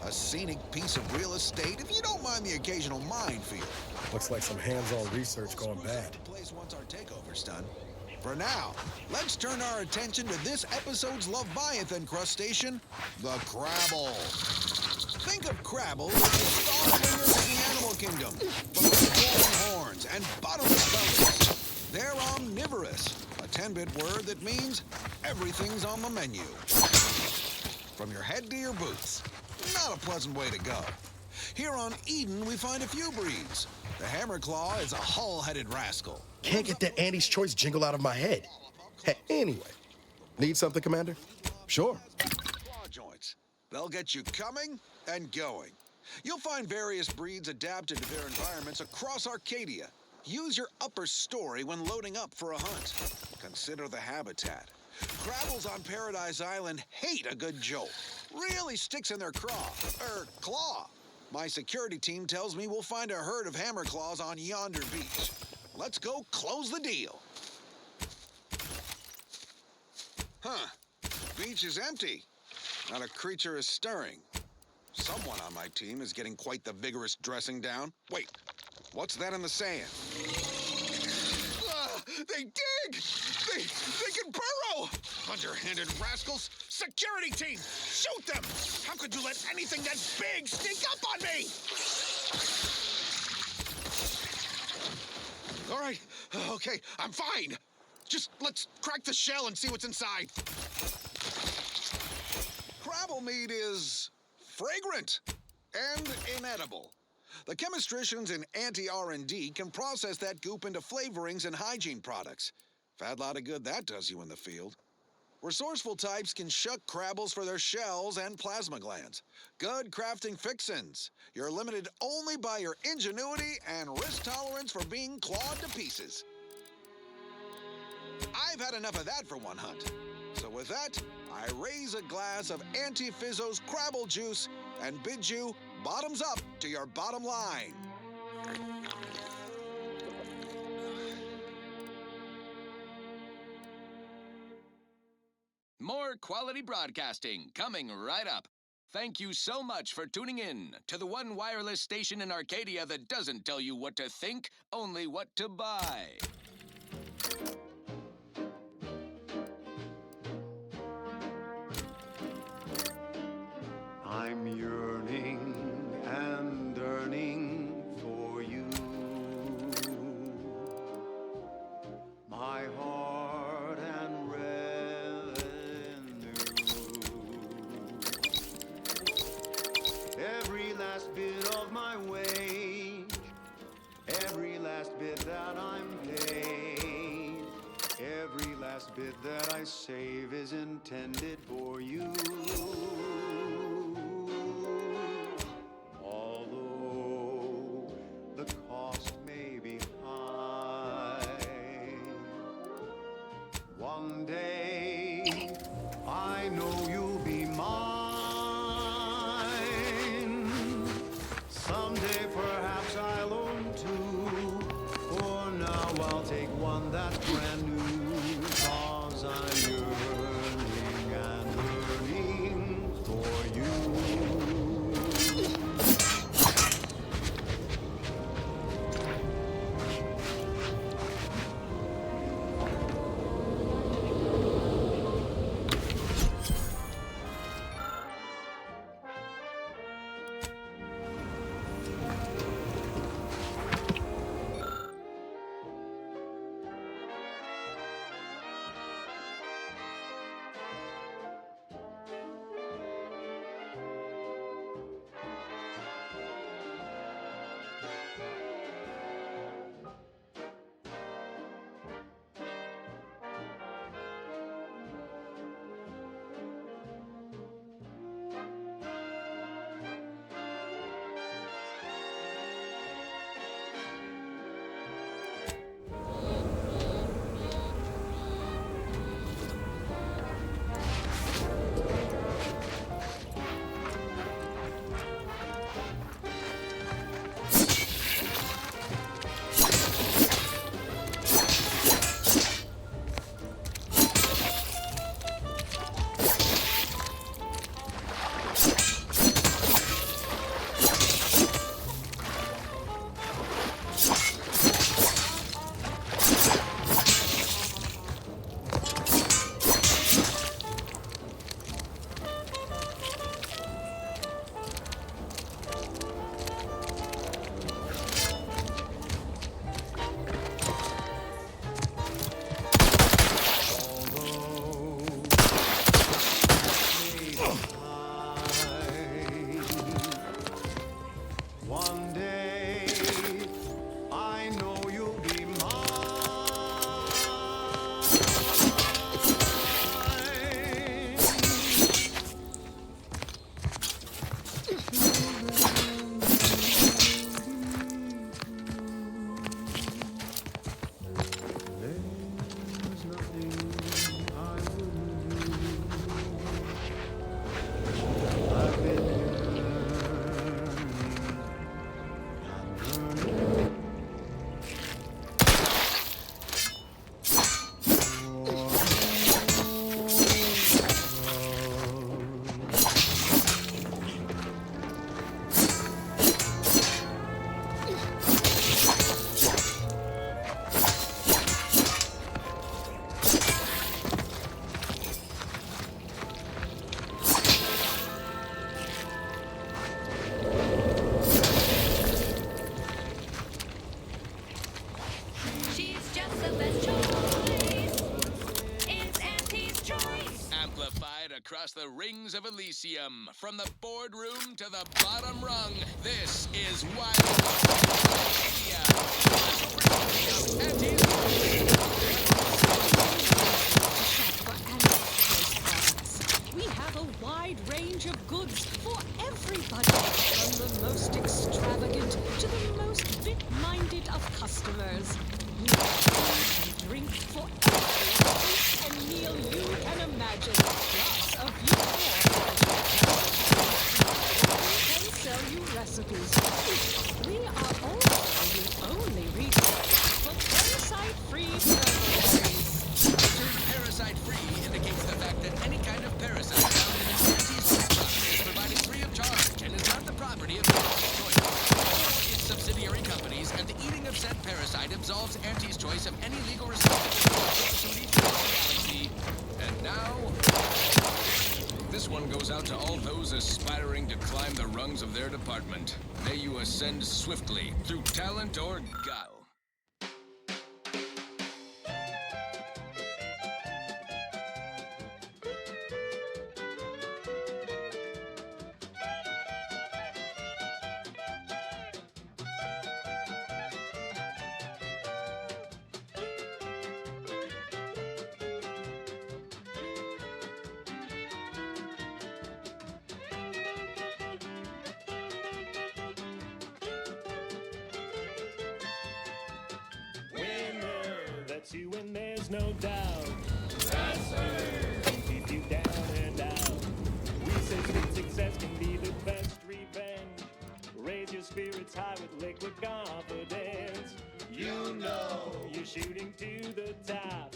Speaker 1: A scenic piece of real estate, if you don't mind the occasional minefield.
Speaker 14: Looks like some hands-on research going bad.
Speaker 1: Place once our takeover's done. For now, let's turn our attention to this episode's Leviathan crustacean, the Crabble. Think of Crabble as the star fingers of the animal kingdom, but with long horns and bottomless bellies. They're omnivorous, a 10-bit word that means everything's on the menu. From your head to your boots. Not a pleasant way to go. Here on Eden, we find a few breeds. The Hammerclaw is a hull-headed rascal.
Speaker 14: Can't get that Andy's Choice jingle out of my head. Hey, anyway, need something, Commander? Sure.
Speaker 1: Claw joints. They'll get you coming and going. You'll find various breeds adapted to their environments across Arcadia. Use your upper story when loading up for a hunt. Consider the habitat. Crabbles on Paradise Island hate a good jolt. Really sticks in their claw. My security team tells me we'll find a herd of hammerclaws on yonder beach. Let's go close the deal. Huh. Beach is empty. Not a creature is stirring. Someone on my team is getting quite the vigorous dressing down. Wait, what's that in the sand? They dig! They can burrow! Underhanded rascals! Security team! Shoot them! How could you let anything that big sneak up on me? All right, okay, I'm fine. Just let's crack the shell and see what's inside. Crabble meat is fragrant and inedible. The chemistricians in anti-R&D can process that goop into flavorings and hygiene products. Fat lot of good that does you in the field. Resourceful types can shuck Crabbles for their shells and plasma glands. Good crafting fixins. You're limited only by your ingenuity and risk tolerance for being clawed to pieces. I've had enough of that for one hunt. So with that, I raise a glass of Auntie Fizzo's Crabble juice and bid you bottoms up to your bottom line.
Speaker 7: More quality broadcasting coming right up. Thank you so much for tuning in to the one wireless station in Arcadia that doesn't tell you what to think, only what to buy.
Speaker 2: I'm yearning and yearning for you. My heart and revenue. Every last bit of my wage, every last bit that I'm paid, every last bit that I save is intended for you. Although the cost may be high, one day I know you'll be mine. Someday perhaps I'll own two. For now I'll take one that's brand new. 'Cause I'm yearning and yearning for you. One day I know you'll be There's nothing I wouldn't do. I've been
Speaker 8: She's just the best choice. It's Auntie's choice.
Speaker 7: Amplified across the rings of Elysium, from the boardroom to the bottom rung, this is Wild Arcadia. Special production of Auntie's
Speaker 12: free purple berries.
Speaker 7: The term parasite-free indicates the fact that any kind of parasite found in an Auntie's food product is provided free of charge and is not the property of Auntie's Choice or its subsidiary companies, and the eating of said parasite absolves Auntie's Choice of any legal responsibility to the galaxy. And now, this one goes out to all those aspiring to climb the rungs of their department. May you ascend swiftly through talent or guile.
Speaker 17: That's you and there's no doubt. That's her. Can keep you down and out. We say sweet success can be the best revenge. Raise your spirits high with liquid confidence. You know you're shooting to the top.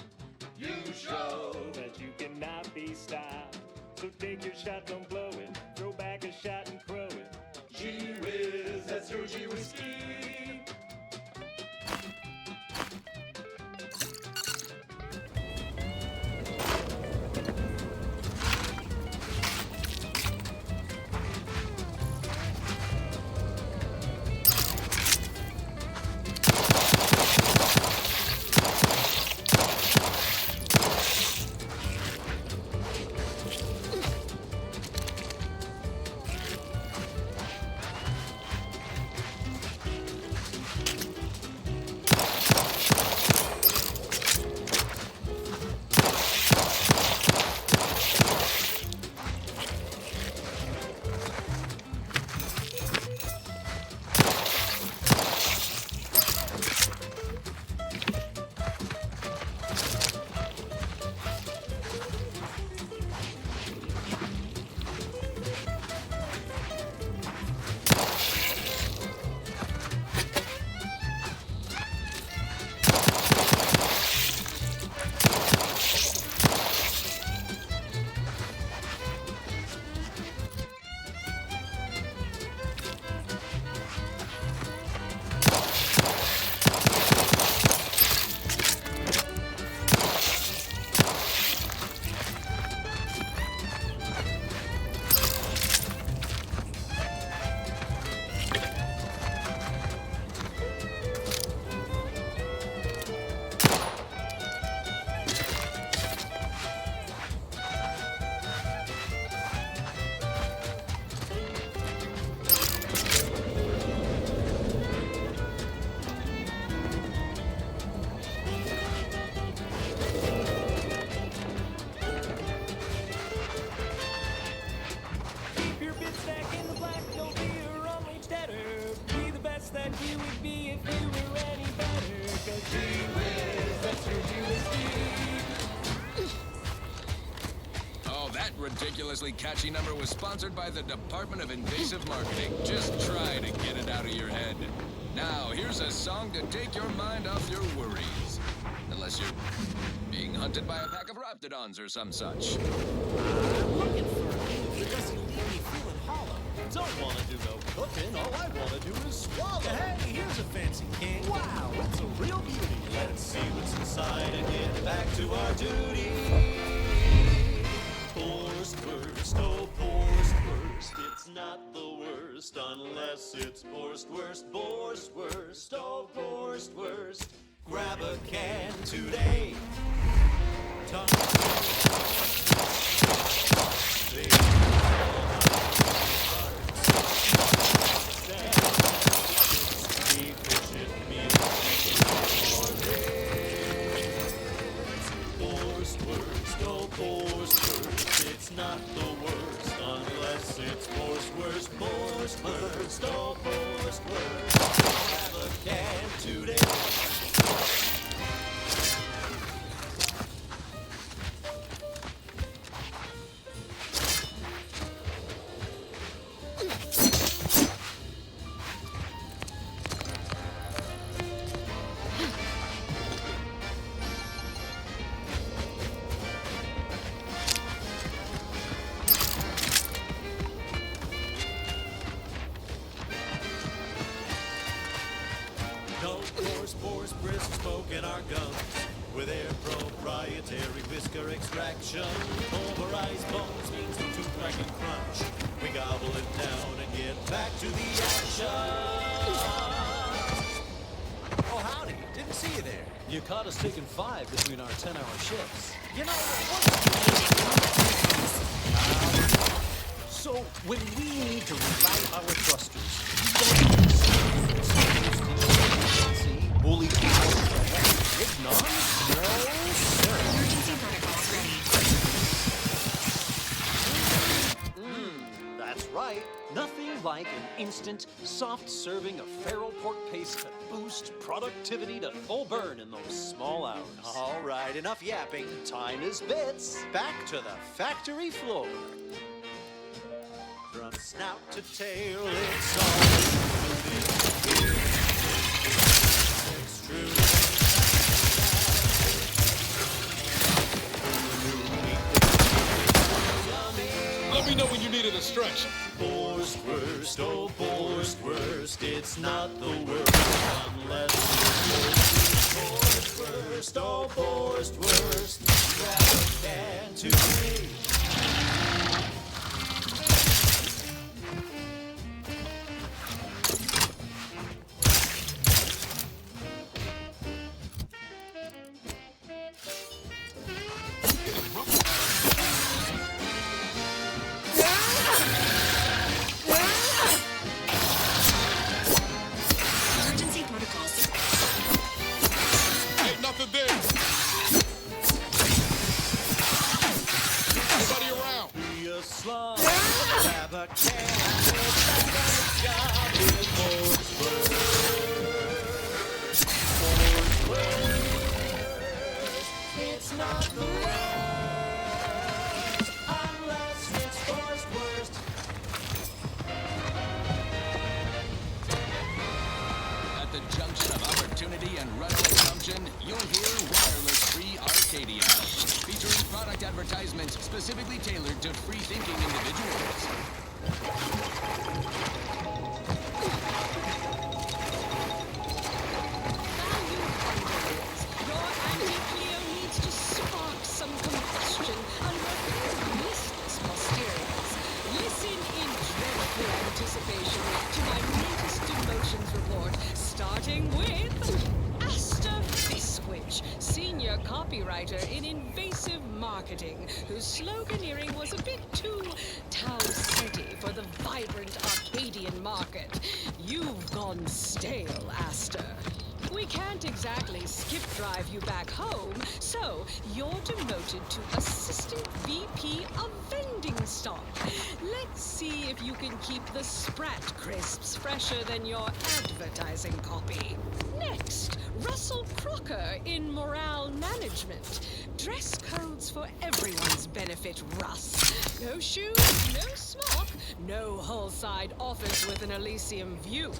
Speaker 17: You show that you cannot be stopped. So take your shot, don't blow it. Throw back a shot and crow it. Gee whiz, that's your G whiskey. That you would be if you were any better. 'Cause gee whiz, that's your G-whiskey.
Speaker 7: Oh, that ridiculously catchy number was sponsored by the Department of Invasive Marketing. Just try to get it out of your head. Now, here's a song to take your mind off your worries. Unless you're being hunted by a pack of raptidons or some such.
Speaker 6: I'm looking for a move that doesn't leave me feeling hollow. Don't want to do no cooking, all I want to do is swallow. Hey, here's a fancy king. Wow, it's a real beauty. Let's see what's inside and get back to our duty. Borstwurst, oh Borstwurst, it's not the worst unless it's Borstwurst. Borstwurst, oh Borstwurst, grab a can today. It's not the worst unless it's Borstwurst. Borstwurst, oh Borstwurst, have a can today. With their proprietary whisker extraction, pulverized bones means no tooth crack and crunch. We gobble it down and get back to the action.
Speaker 9: Oh, howdy. Didn't see you there.
Speaker 6: You caught us taking 5 between our 10-hour shifts.
Speaker 9: You know,
Speaker 6: So, when we need to rewrite our thrusters, bully ignorant? No, sir.
Speaker 8: Emergency protocols ready.
Speaker 6: That's right. Nothing like an instant, soft serving of feral pork paste to boost productivity to full burn in those small hours. All right, enough yapping. Time is bits. Back to the factory floor. From snout to tail, it's all extruded.
Speaker 22: Let me know when you need an instruction.
Speaker 6: Borstwurst, oh Borstwurst, it's not the worst unless it's Borstwurst, oh Borstwurst, grab a can to me.
Speaker 8: Emergency protocols.
Speaker 22: Ain't nothing there. Nobody around.
Speaker 6: Be a slum, grab a can, get back on the job with Borstwurst. It's not the worst unless it's Borstwurst.
Speaker 7: At the junction of opportunity and runaway assumption, you'll hear Wireless Free Arcadia, featuring product advertisements specifically tailored to free-thinking individuals.
Speaker 12: Your anti-Cleo needs to spark some combustion under a pair of listless posteriors. Listen in dreadful anticipation to my latest demotions report, starting with Asta Bisquich, senior copywriter in invasive marketing, whose sloganeering was a bit too town-city for the vibrant Arcadian market. You've gone stale, Asta. We can't exactly skip drive you back home, so you're demoted to Assistant VP of Vending Stock. Let's see if you can keep the Sprat crisps fresher than your advertising copy. Next, Russell Crocker in Morale Management. Dress codes for everyone's benefit, Russ. No shoes, no smock, no whole-side office with an Elysium view.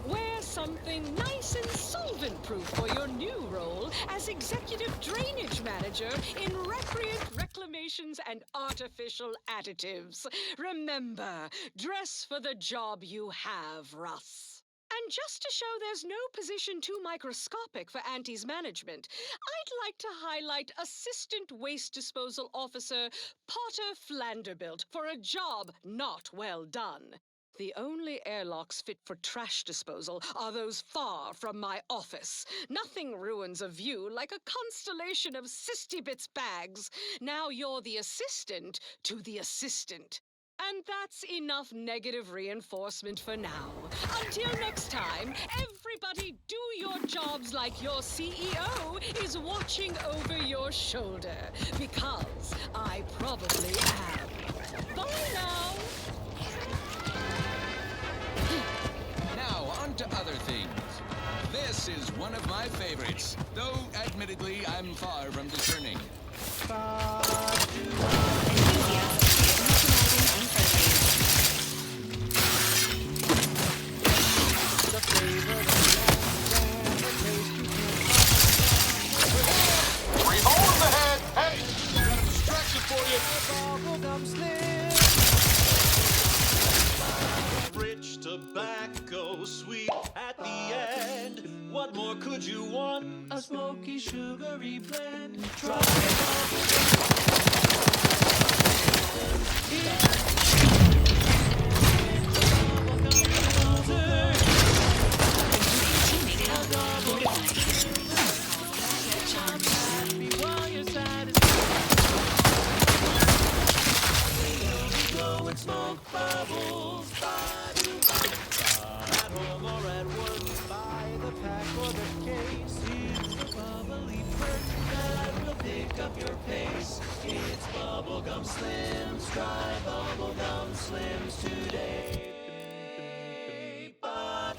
Speaker 12: Wear something nice and solvent-proof for your new role as Executive Drainage Manager in Recreant Reclamations and Artificial Additives. Remember, dress for the job you have, Russ. And just to show there's no position too microscopic for Auntie's management, I'd like to highlight Assistant Waste Disposal Officer Potter Flanderbilt for a job not well done. The only airlocks fit for trash disposal are those far from my office. Nothing ruins a view like a constellation of Sistybits bags. Now you're the assistant to the assistant. And that's enough negative reinforcement for now. Until next time, everybody do your jobs like your CEO is watching over your shoulder. Because I probably am. Bye now.
Speaker 7: Now, on to other things. This is one of my favorites, though admittedly I'm far from discerning.
Speaker 22: Three holes in the head. Hey, got a distraction for you.
Speaker 6: Bubblegum slim. Rich tobacco, sweet at the end. What
Speaker 16: What more could you want? A smoky, sugary blend. Try smoke bubbles. At home or at work, by the pack or the case. It's the bubbly perk that will pick up your pace. It's Bubblegum Slims. Try Bubblegum Slims today. But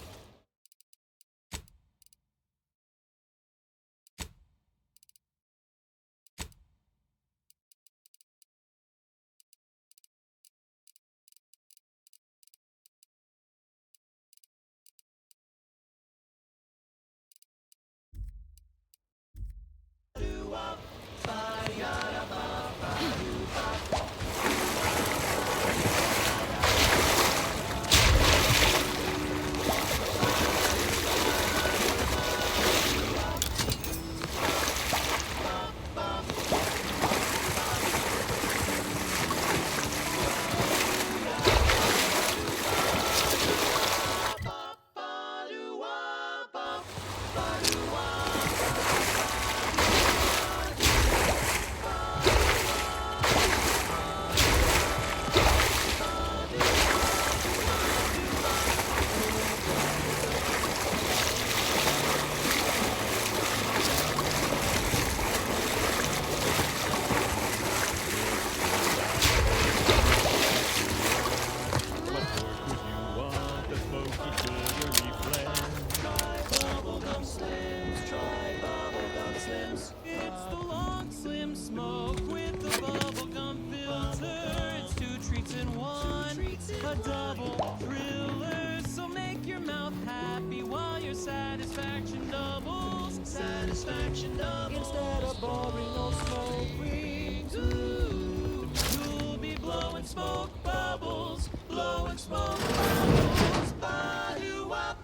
Speaker 16: it's the long slim smoke with the bubblegum filter. It's 2 treats in 1, a double thriller. So make your mouth happy while your satisfaction doubles. Satisfaction doubles. Instead of boring old smoke rings, ooh, you'll be blowing smoke bubbles. Blowing smoke bubbles. Ba-doo-wop.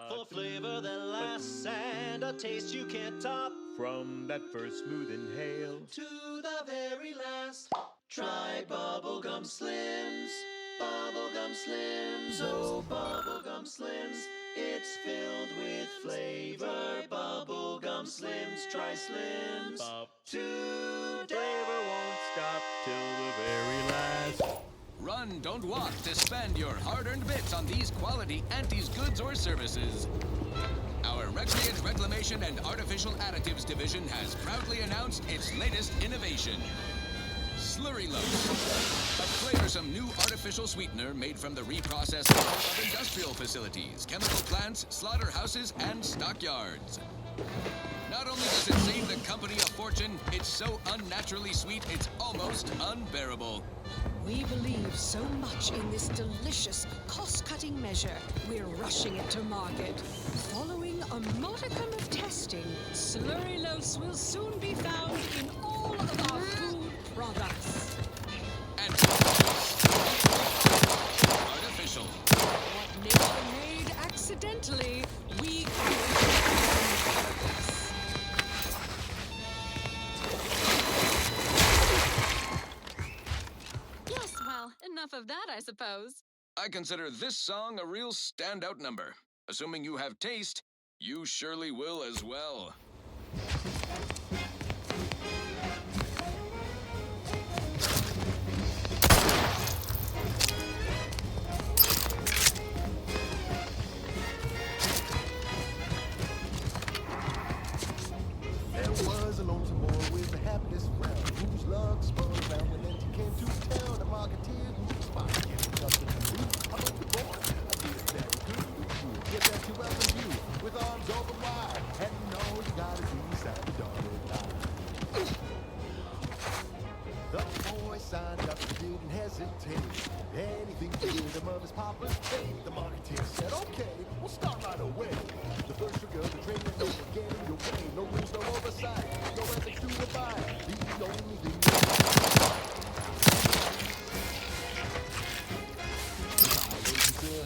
Speaker 16: For flavor that lasts and a taste you can't top.
Speaker 17: From that first smooth inhale
Speaker 16: To the very last, try Bubblegum Slims. Bubblegum Slims, oh Bubblegum Slims. It's filled with flavor. Bubblegum Slims, try Slims. Today.
Speaker 17: Flavor won't stop till the very last.
Speaker 7: Run, don't walk to spend your hard-earned bits on these quality Auntie's goods or services. Our Recreant Reclamation and Artificial Additives Division has proudly announced its latest innovation. Slurry Loaf, a flavorsome new artificial sweetener made from the reprocessed oil of industrial facilities, chemical plants, slaughterhouses, and stockyards. Not only does it save the company a fortune, it's so unnaturally sweet it's almost unbearable.
Speaker 12: We believe so much in this delicious, cost-cutting measure, we're rushing it to market. Following a modicum of testing, Slurry Loafs will soon be found in all of our food products.
Speaker 7: And artificial.
Speaker 12: What nature made accidentally, we create.
Speaker 3: Yes, well, enough of that, I suppose.
Speaker 7: I consider this song a real standout number. Assuming you have taste, you surely will as well.
Speaker 10: There was a lonesome boy with the happiest frown, whose luck spun around when Auntie came to town. A marketeer who was fine, getting nothing to do. I'm a good boy, I did it very good. Get that to welcome you with arms open wide, and you know you gotta be inside the dotted line. The boy signed up and didn't hesitate. Anything to get him of his papa's fate. The marketeer said, okay, we'll start right away. The first sugar, the training, no getting your way. No rules, no oversight, no ethics to abide. The only thing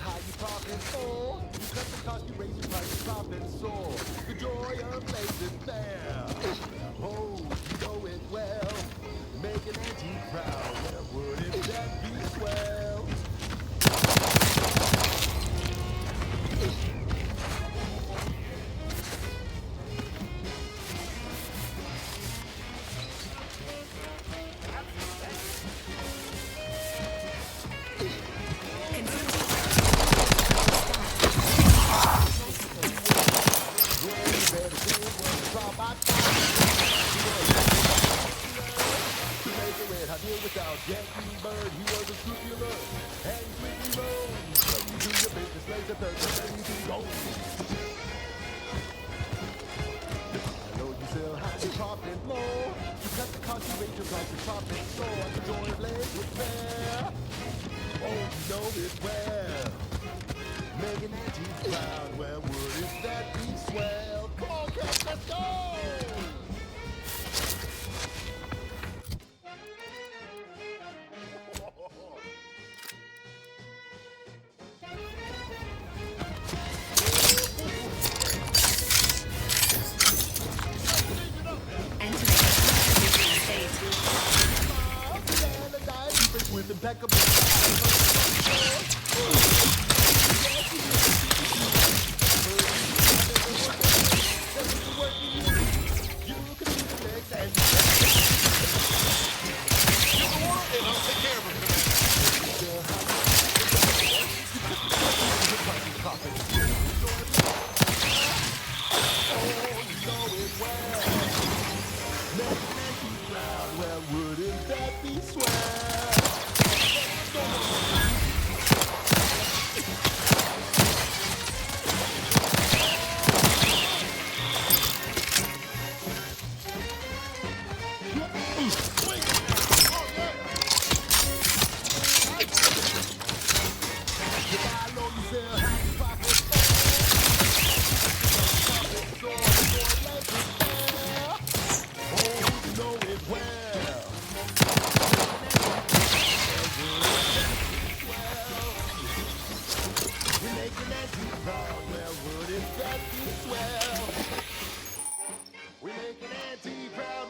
Speaker 10: how you profit for. You cut the cost, you raise your price, you profit soar. Oh, you know it well. Make an auntie proud. Where wouldn't that be swell? Without Yankee Bird, he was a scrupulous and sweetly rolled. When you do your business, lays a third, then you do gold. I know you sell high, you profit low. You cut the cost, you raise your price, you profit soar. The joint blade with fair. Oh, you know it well. Making aunties proud, where wouldn't that be swell? Come on, cats, let's go! With impeccable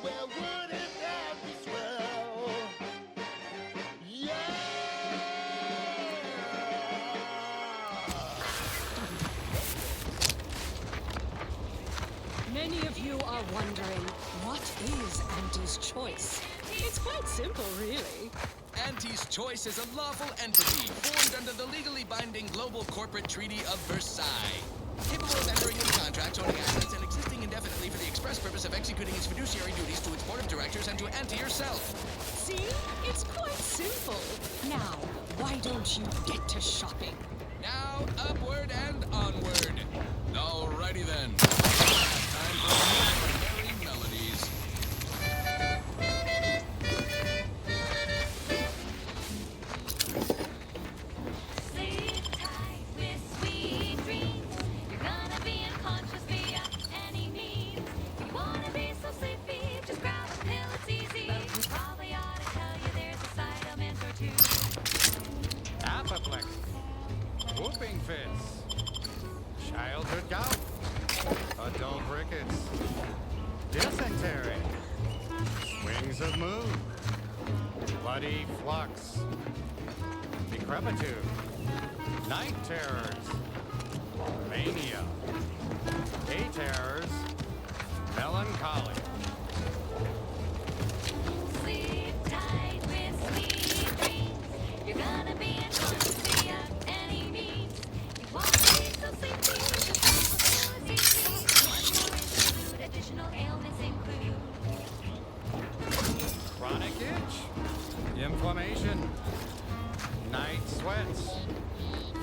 Speaker 10: where wouldn't that be swell?
Speaker 12: Many of you are wondering, what is Auntie's Choice? It's quite simple, really.
Speaker 7: Auntie's Choice is a lawful entity formed under the legally binding Global Corporate Treaty of Versailles. Capable of entering into contracts, owning assets, and existing indefinitely for the express purpose of executing its fiduciary duties to its board of directors and to Auntie herself.
Speaker 12: See? It's quite simple. Now, why don't you get to shopping?
Speaker 7: Now, upward and onward. Alrighty then. Time for merry melodies.
Speaker 8: Sleep tight with sweet dreams. You're gonna be unconscious via any means. You wanna be so sleepy, just grab a pill, it's easy. But we probably ought to tell you there's a side element or two.
Speaker 11: Apoplexy, whooping fits, childhood gout, adult rickets, dysentery, swings of mood, bloody flux, decrepitude, night terrors, mania, day terrors, melancholy.
Speaker 8: Sleep tight with sweet dreams. You're gonna be unconscious via any means. You wanna be so sleepy, just grab a pill, it's easy. One more interlude, additional ailments include
Speaker 11: Chronic itch, inflammation, night sweats,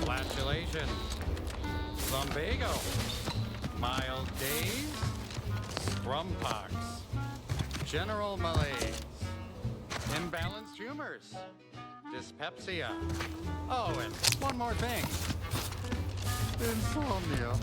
Speaker 11: flatulation, lumbago, mild daze, strumpox, general malaise, imbalanced humors, dyspepsia. Oh, and one more thing. Insomnia.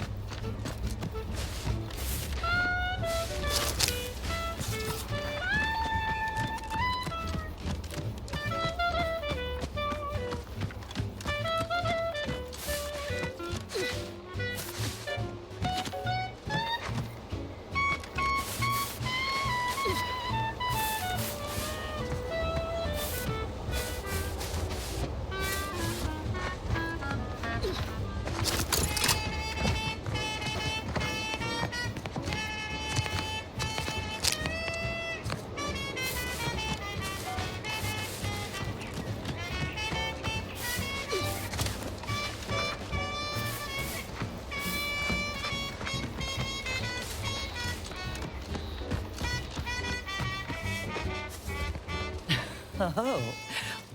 Speaker 5: Oh,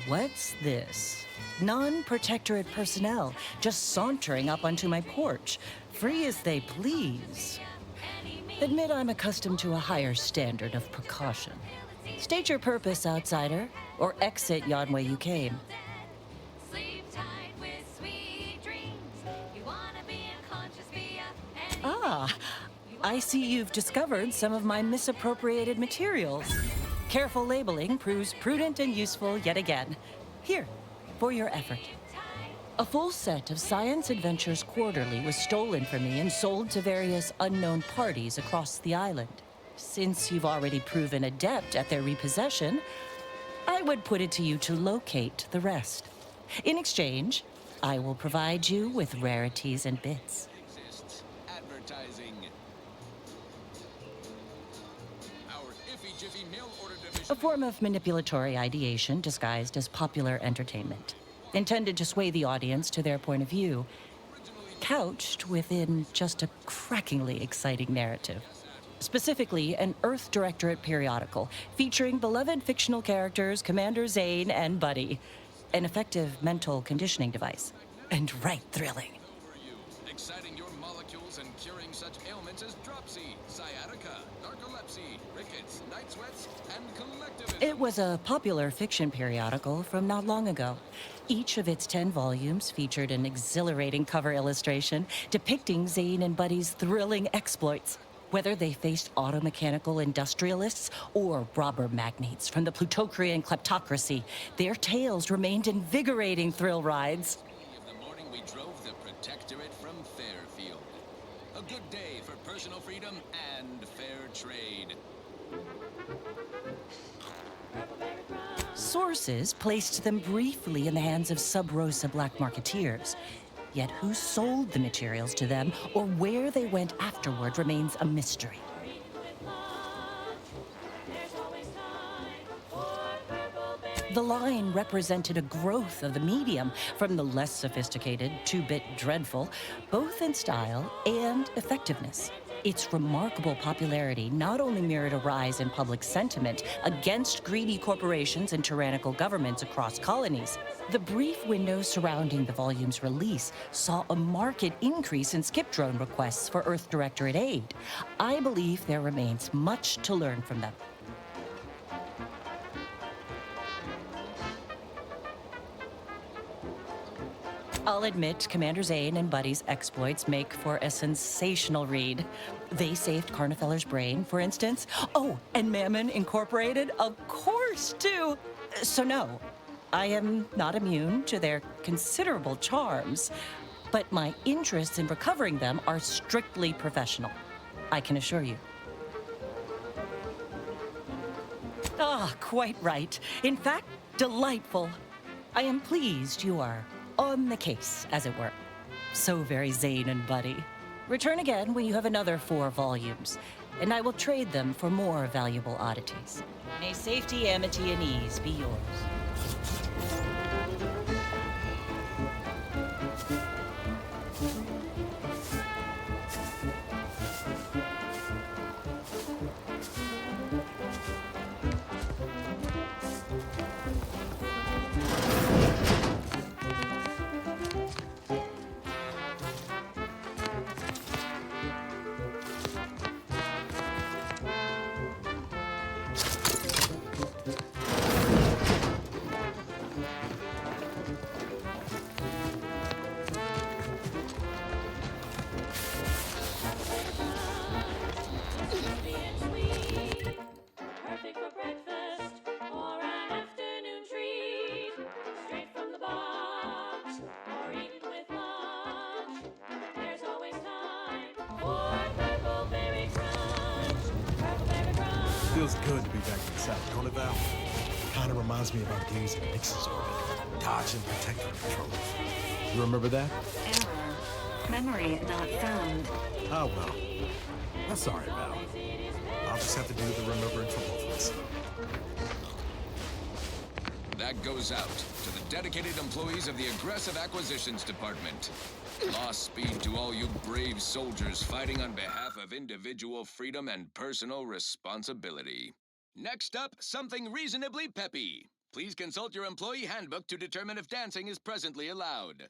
Speaker 5: what's this? Non-protectorate personnel just sauntering up onto my porch, free as they please. Admit I'm accustomed to a higher standard of precaution. State your purpose, outsider, or exit yon way you came. Ah, I see you've discovered some of my misappropriated materials. Careful labeling proves prudent and useful yet again. Here, for your effort. A full set of Science Adventures Quarterly was stolen from me and sold to various unknown parties across the island. Since you've already proven adept at their repossession, I would put it to you to locate the rest. In exchange, I will provide you with rarities and bits.
Speaker 7: Advertising. Our Iffy Jiffy mail order division.
Speaker 5: A form of manipulatory ideation disguised as popular entertainment, intended to sway the audience to their point of view, couched within just a crackingly exciting narrative. Specifically, an Earth Directorate periodical featuring beloved fictional characters Commander Zane and Buddy. An effective mental conditioning device. And right thrilling.
Speaker 7: Exciting your molecules and curing such ailments as dropsy, sciatica, narcolepsy, rickets, night sweats, and collectivism.
Speaker 5: It was a popular fiction periodical from not long ago. Each of its 10 volumes featured an exhilarating cover illustration depicting Zane and Buddy's thrilling exploits. Whether they faced automechanical industrialists or robber magnates from the Plutocrian kleptocracy, their tales remained invigorating thrill rides.
Speaker 7: Of the morning we drove the Protectorate from Fairfield. A good day for personal freedom and fair trade.
Speaker 5: Sources placed them briefly in the hands of sub-Rosa black marketeers. Yet who sold the materials to them or where they went afterward remains a mystery. The line represented a growth of the medium from the less sophisticated 2-bit dreadful, both in style and effectiveness. Its remarkable popularity not only mirrored a rise in public sentiment against greedy corporations and tyrannical governments across colonies. The brief window surrounding the volume's release saw a marked increase in skip drone requests for Earth Directorate aid. I believe there remains much to learn from them. I'll admit, Commander Zane and Buddy's exploits make for a sensational read. They saved Carnifeller's brain, for instance. Oh, and Mammon Incorporated, of course, too. So no, I am not immune to their considerable charms, but my interests in recovering them are strictly professional, I can assure you. Ah, quite right. In fact, delightful. I am pleased you are on the case, as it were. So very Zane and Buddy. Return again when you have another 4 volumes, and I will trade them for more valuable oddities. May safety, amity, and ease be yours.
Speaker 10: Feels good to be back in the South, don't it, Val? Kinda reminds me of our days in Nixon's orbit, dodging protector patrols. You remember that?
Speaker 13: Error. Memory not found.
Speaker 10: Oh, well. That's all right, Val. I'll just have to do the remembering for both of us.
Speaker 7: That goes out to the dedicated employees of the Aggressive Acquisitions Department. Lost speed to all you brave soldiers fighting on behalf of individual freedom and personal responsibility. Next up, something reasonably peppy. Please consult your employee handbook to determine if dancing is presently allowed.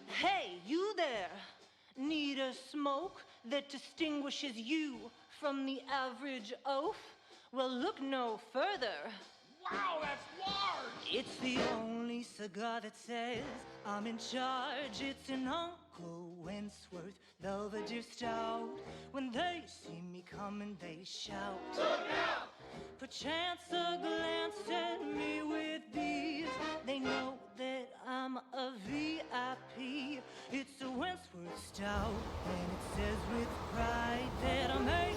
Speaker 5: Hey, you there! Need a smoke that distinguishes you from the average oaf? Well, look no further.
Speaker 10: Wow, that's large!
Speaker 5: It's the only cigar that says I'm in charge. It's an Uncle Wentworth Belvedere Stout. When they see me coming, they shout. Look out! Perchance a glance at me with these. They know that I'm a VIP. It's a Wentworth Stout, and it says with pride that I'm making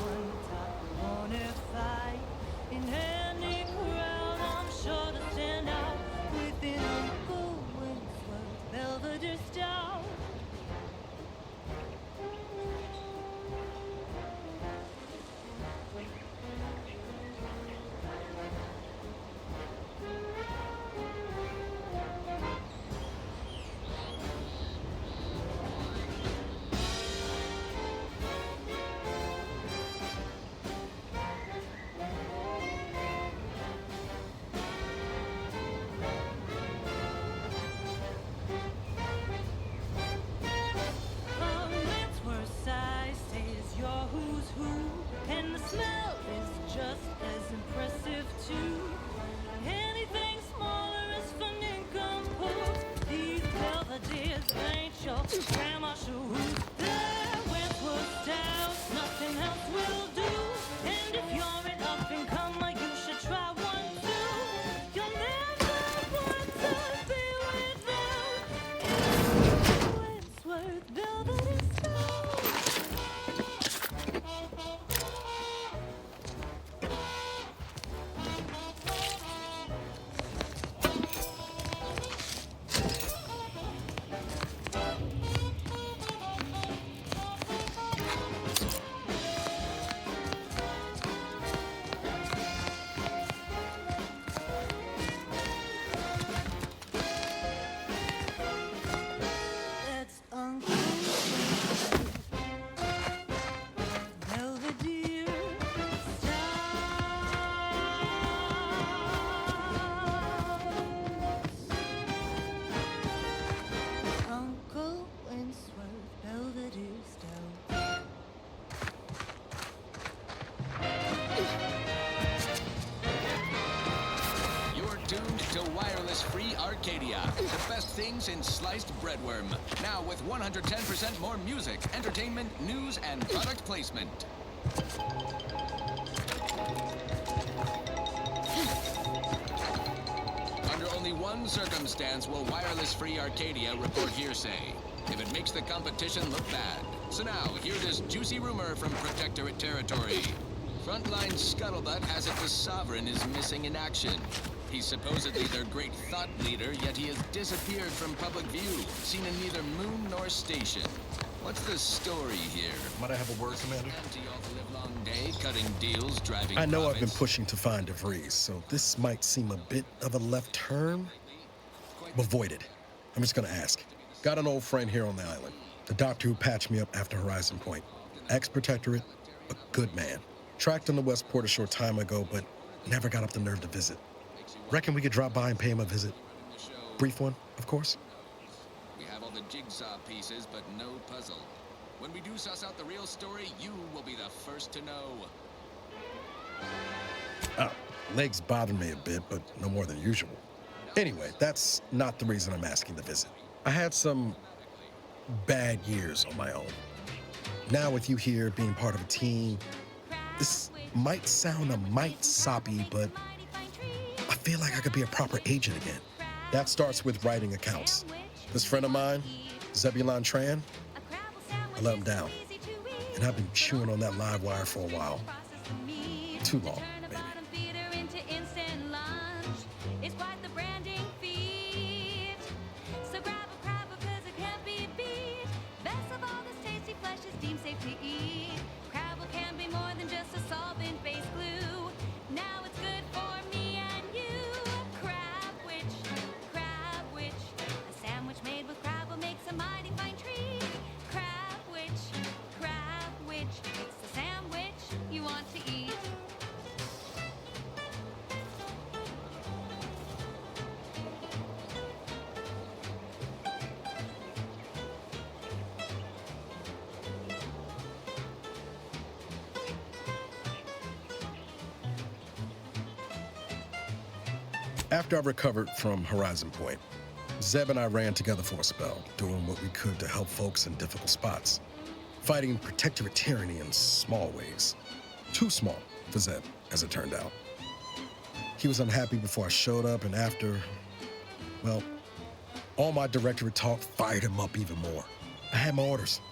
Speaker 5: one top bonafide. In any crowd, I'm sure to stand out with an Uncle Wentworth Belvedere Stout. And the smell is just as impressive too. Anything smaller is for nincompoops. These Belvederes ain't your grandma shoes. They're Wentworth Stouts, nothing else will do. And if you're an up and comer, you should try one too. You'll never want to be without Wentworth Belvedere Stout. That's Uncle Belvedere Stout. Uncle Wentworth Belvedere Stout.
Speaker 7: You're tuned to wireless-free Arcadia, the best thing since sliced breadworm. Now with 110% more music, entertainment, news, and product placement. Under only one circumstance will wireless-free Arcadia report hearsay. If it makes the competition look bad. So now, hear this juicy rumor from Protectorate territory. Frontline Scuttlebutt has it the Sovereign is missing in action. He's supposedly their great thought leader, yet he has disappeared from public view, seen in neither moon nor station. What's the story here?
Speaker 14: Might I have a word, Commander?
Speaker 7: Empty all the livelong day, cutting deals, driving
Speaker 14: I know I've been
Speaker 7: profits.
Speaker 14: pushing to find DeVries, so this might seem a bit of a left turn. But void it. I'm just gonna ask. Got an old friend here on the island. The doctor who patched me up after Horizon Point. Ex-Protectorate, a good man. Tracked on the Westport a short time ago, but never got up the nerve to visit. Reckon we could drop by and pay him a visit? Brief one, of course.
Speaker 7: We have all the jigsaw pieces, but no puzzle. When we do suss out the real story, you will be the first to know.
Speaker 14: Legs bother me a bit, but no more than usual. Anyway, that's not the reason I'm asking the visit. I had some bad years on my own. Now with you here being part of a team, this might sound a mite soppy, but I feel like I could be a proper agent again. That starts with writing accounts. This friend of mine, Zebulon Tran, I let him down. And I've been chewing on that live wire for a while. Too long, maybe.
Speaker 8: It's quite the branding feat. So grab a crab because it can't be beat. Best of all, this tasty flesh is deemed safe to eat. Crabble can be more than just a solvent-based glue. Now it's good for me and you. Crabwich, a sandwich made with crabble makes a mighty fine treat. Crabwich, it's the sandwich you want to eat.
Speaker 14: After I recovered from Horizon Point, Zeb and I ran together for a spell, doing what we could to help folks in difficult spots, fighting protectorate tyranny in small ways. Too small for Zeb, as it turned out. He was unhappy before I showed up, and after, well, all my directorate talk fired him up even more. I had my orders.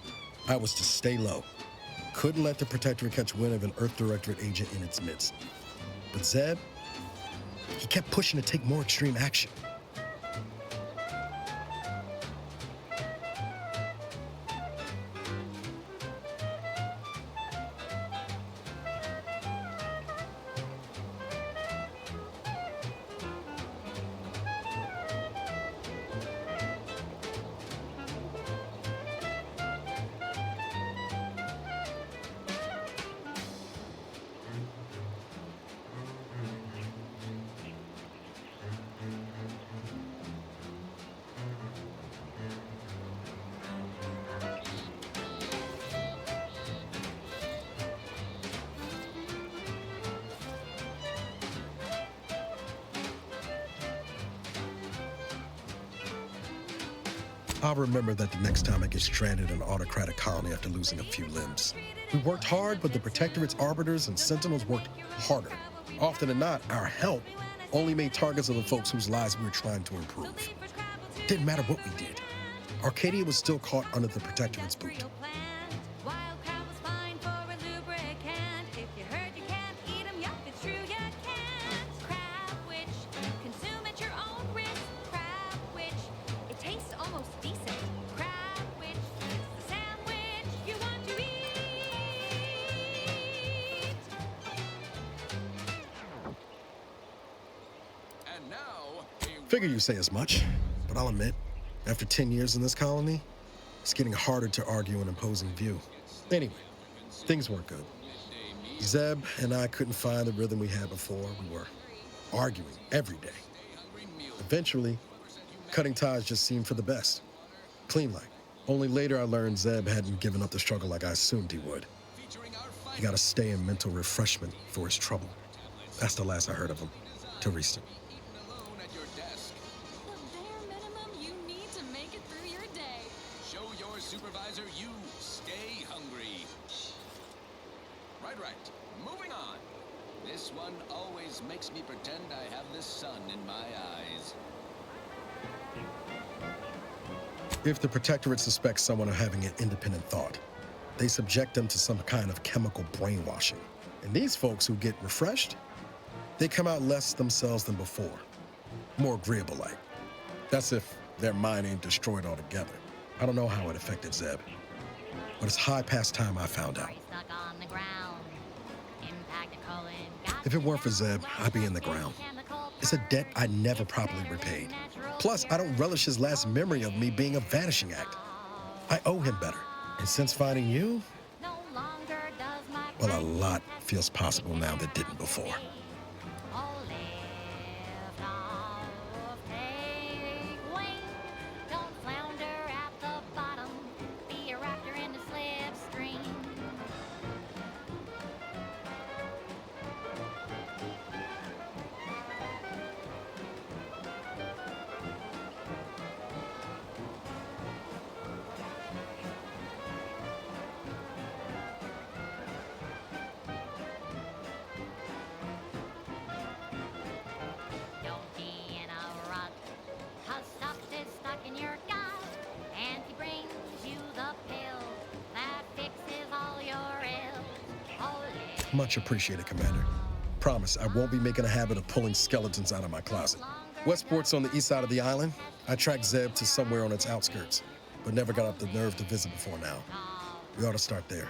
Speaker 14: I was to stay low. Couldn't let the protectorate catch wind of an Earth Directorate agent in its midst. But Zeb, he kept pushing to take more extreme action. I'll remember that the next time I get stranded in an autocratic colony after losing a few limbs. We worked hard, but the Protectorate's arbiters and sentinels worked harder. Often than not, our help only made targets of the folks whose lives we were trying to improve. Didn't matter what we did. Arcadia was still caught under the Protectorate's boot. Figure you say as much, but I'll admit, after 10 years in this colony, it's getting harder to argue an opposing view. Anyway, things weren't good. Zeb and I couldn't find the rhythm we had before. We were arguing every day. Eventually, cutting ties just seemed for the best. Clean like. Only later I learned Zeb hadn't given up the struggle like I assumed he would. He got to stay in mental refreshment for his trouble. That's the last I heard of him, till recent.
Speaker 7: Supervisor, you stay hungry. Right. Moving on. This one always makes me pretend I have the sun in my eyes.
Speaker 14: If the Protectorate suspects someone of having an independent thought, they subject them to some kind of chemical brainwashing. And these folks who get refreshed, they come out less themselves than before. More agreeable-like. That's if their mind ain't destroyed altogether. I don't know how it affected Zeb, but it's high past time I found out. If it weren't for Zeb, I'd be in the ground. It's a debt I never properly repaid. Plus, I don't relish his last memory of me being a vanishing act. I owe him better. And since finding you, well, a lot feels possible now that didn't before. Much appreciated, Commander. Promise, I won't be making a habit of pulling skeletons out of my closet. Westport's on the east side of the island. I tracked Zeb to somewhere on its outskirts, but never got up the nerve to visit before now. We ought to start there.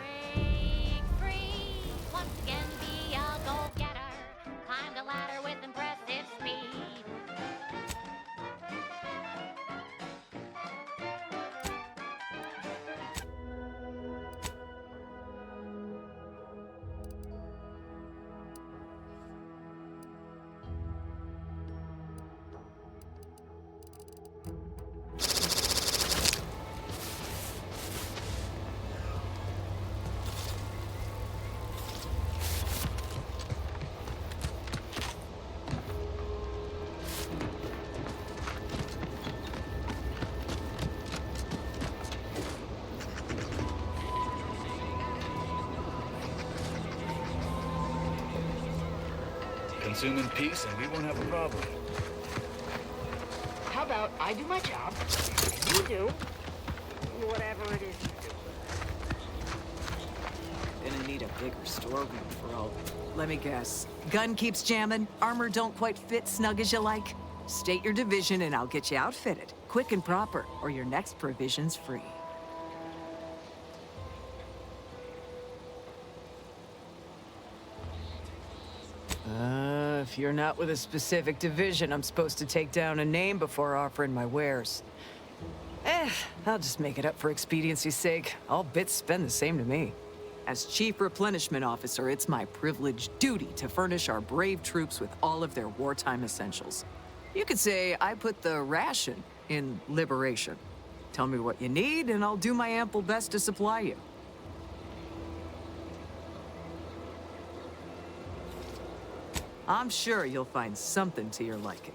Speaker 18: consume in peace and we won't have a problem.
Speaker 19: How about I do my job, and you do whatever it is you do?
Speaker 20: Gonna need a bigger storeroom for all. Let me guess. Gun keeps jamming, armor don't quite fit snug as you like. State your division and I'll get you outfitted, quick and proper, or your next provision's free. If you're not with a specific division, I'm supposed to take down a name before offering my wares. I'll just make it up for expediency's sake. All bits spend the same to me. As Chief Replenishment Officer, it's my privileged duty to furnish our brave troops with all of their wartime essentials. You could say I put the ration in liberation. Tell me what you need, and I'll do my ample best to supply you. I'm sure you'll find something to your liking.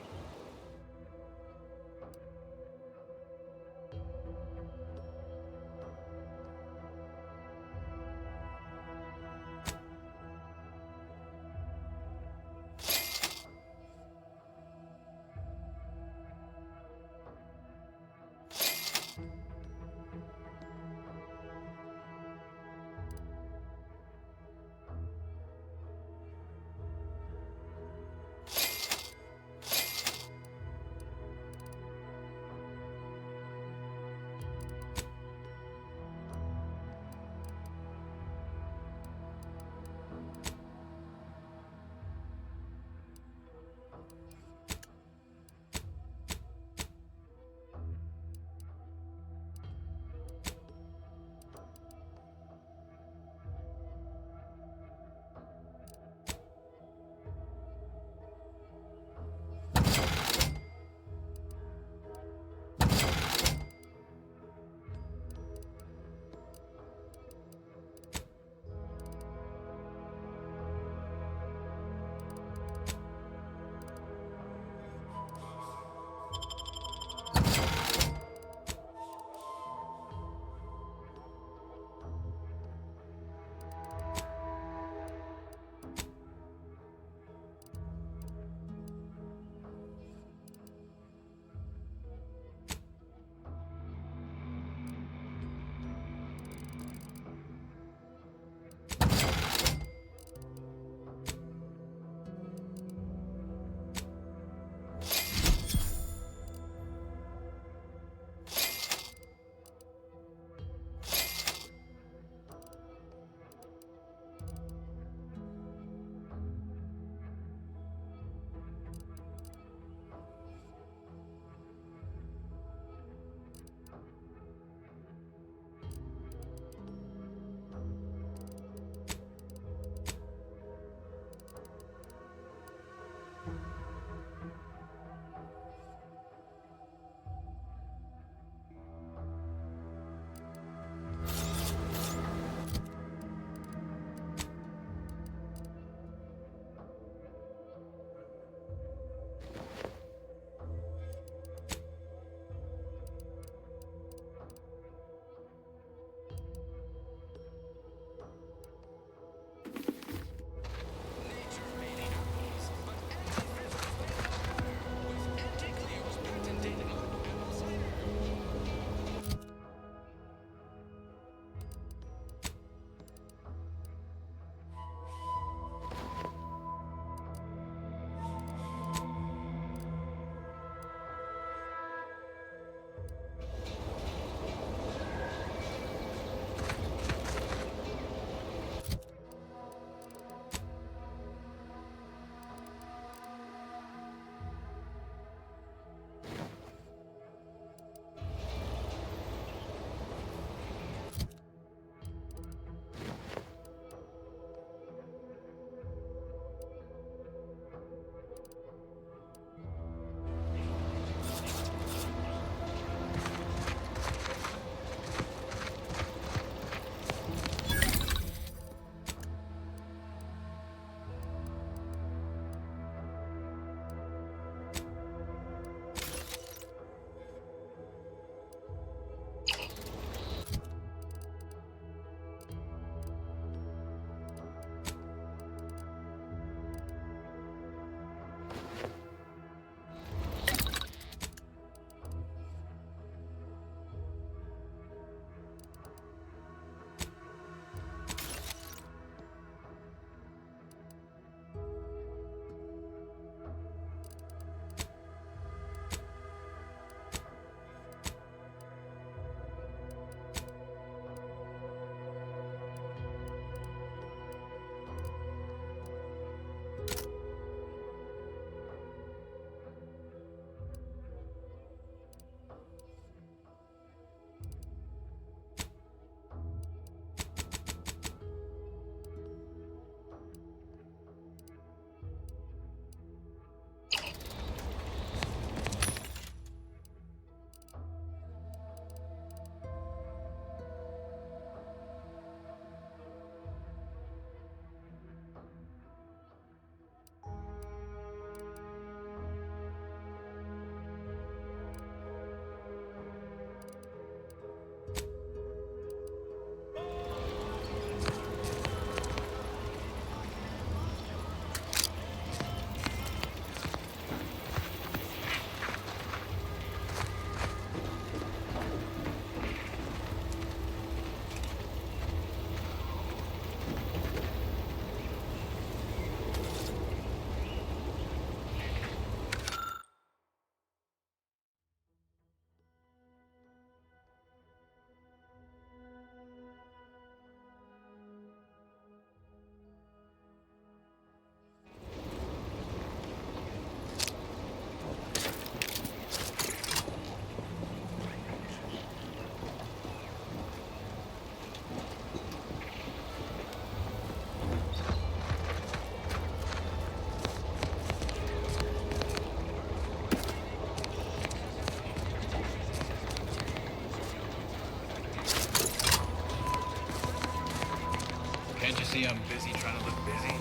Speaker 9: me I'm busy trying to look busy.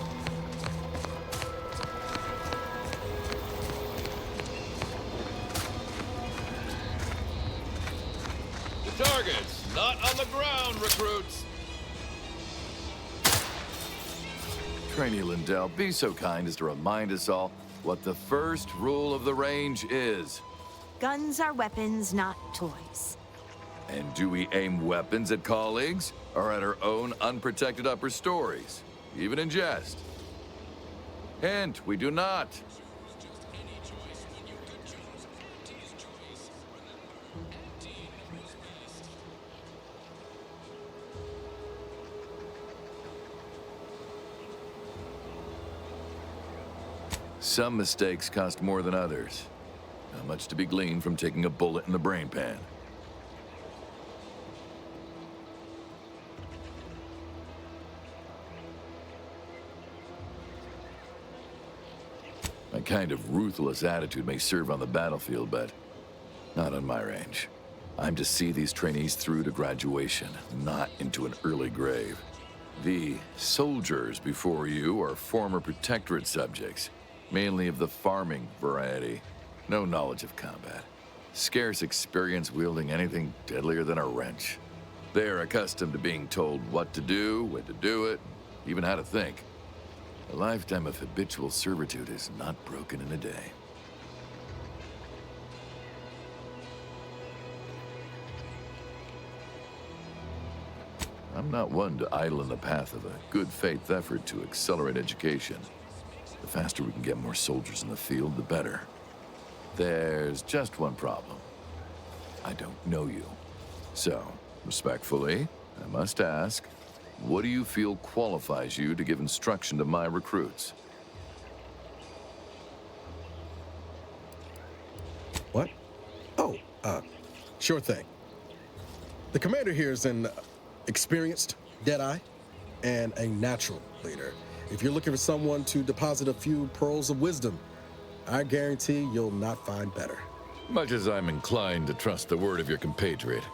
Speaker 4: The target's not on the ground, recruits.
Speaker 15: Trainee Lindell, be so kind as to remind us all what the first rule of the range is.
Speaker 21: Guns are weapons, not toys.
Speaker 15: And do we aim weapons at colleagues or at our own unprotected upper stories, even in jest? Hint, we do not. Some mistakes cost more than others. Not much to be gleaned from taking a bullet in the brain pan. My kind of ruthless attitude may serve on the battlefield, but not on my range. I'm to see these trainees through to graduation, not into an early grave. The soldiers before you are former protectorate subjects, mainly of the farming variety. No knowledge of combat. Scarce experience wielding anything deadlier than a wrench. They are accustomed to being told what to do, when to do it, even how to think. A lifetime of habitual servitude is not broken in a day. I'm not one to idle in the path of a good faith effort to accelerate education. The faster we can get more soldiers in the field, the better. There's just one problem. I don't know you. So, respectfully, I must ask, what do you feel qualifies you to give instruction to my recruits?
Speaker 14: What? Oh, sure thing. The commander here is an experienced Deadeye and a natural leader. If you're looking for someone to deposit a few pearls of wisdom, I guarantee you'll not find better.
Speaker 15: Much as I'm inclined to trust the word of your compatriot,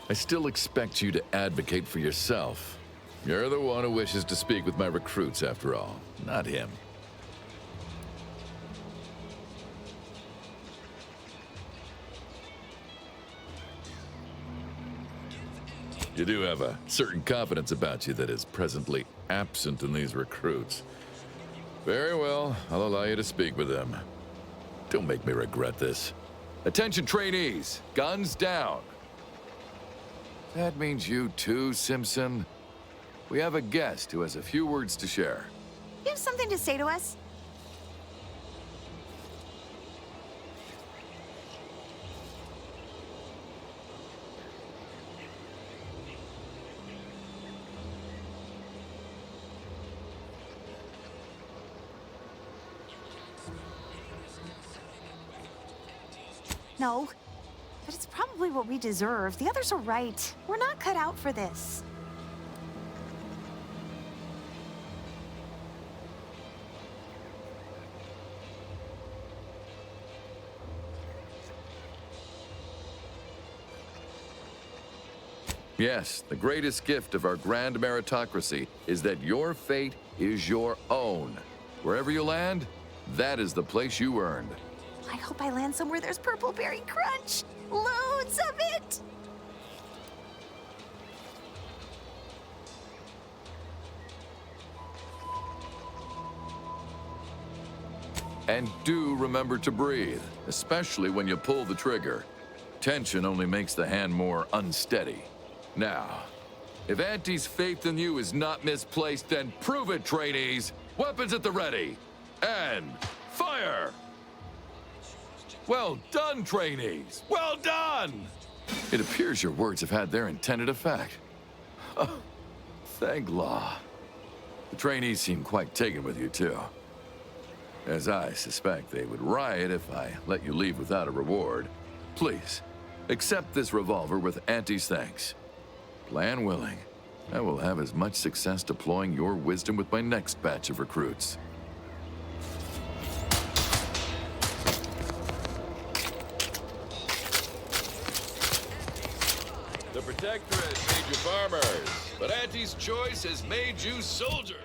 Speaker 15: I still expect you to advocate for yourself. You're the one who wishes to speak with my recruits, after all, not him. You do have a certain confidence about you that is presently absent in these recruits. Very well, I'll allow you to speak with them. Don't make me regret this. Attention trainees, guns down. That means you too, Simpson. We have a guest who has a few words to share.
Speaker 21: You have something to say to us? No, but it's probably what we deserve. The others are right. We're not cut out for this.
Speaker 15: Yes, the greatest gift of our grand meritocracy is that your fate is your own. Wherever you land, that is the place you earned.
Speaker 21: I hope I land somewhere there's purple berry crunch. Loads of it!
Speaker 15: And do remember to breathe, especially when you pull the trigger. Tension only makes the hand more unsteady. Now, if Auntie's faith in you is not misplaced, then prove it, trainees! Weapons at the ready! And fire! Well done, trainees! Well done! It appears your words have had their intended effect. Oh, thank law. The trainees seem quite taken with you, too. As I suspect they would riot if I let you leave without a reward. Please, accept this revolver with Auntie's thanks. Plan willing, I will have as much success deploying your wisdom with my next batch of recruits.
Speaker 4: The Protectorate needs you farmers. but Auntie's choice has made you soldier.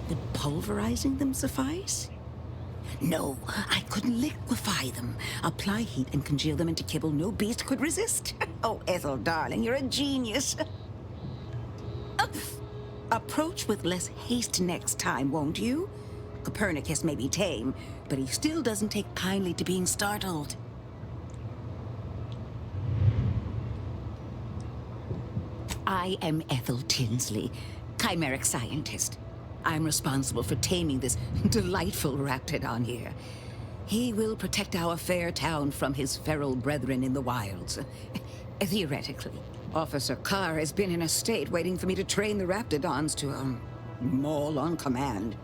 Speaker 1: Would pulverizing them suffice? No, I could liquefy them, apply heat and congeal them into kibble no beast could resist. Oh, Ethel, darling, you're a genius. Approach with less haste next time, won't you? Copernicus may be tame, but he still doesn't take kindly to being startled. I am Ethel Tinsley, chimeric scientist. I'm responsible for taming this delightful raptidon here. He will protect our fair town from his feral brethren in the wilds. Theoretically. Officer Carr has been in a state waiting for me to train the raptidons to, maul on command.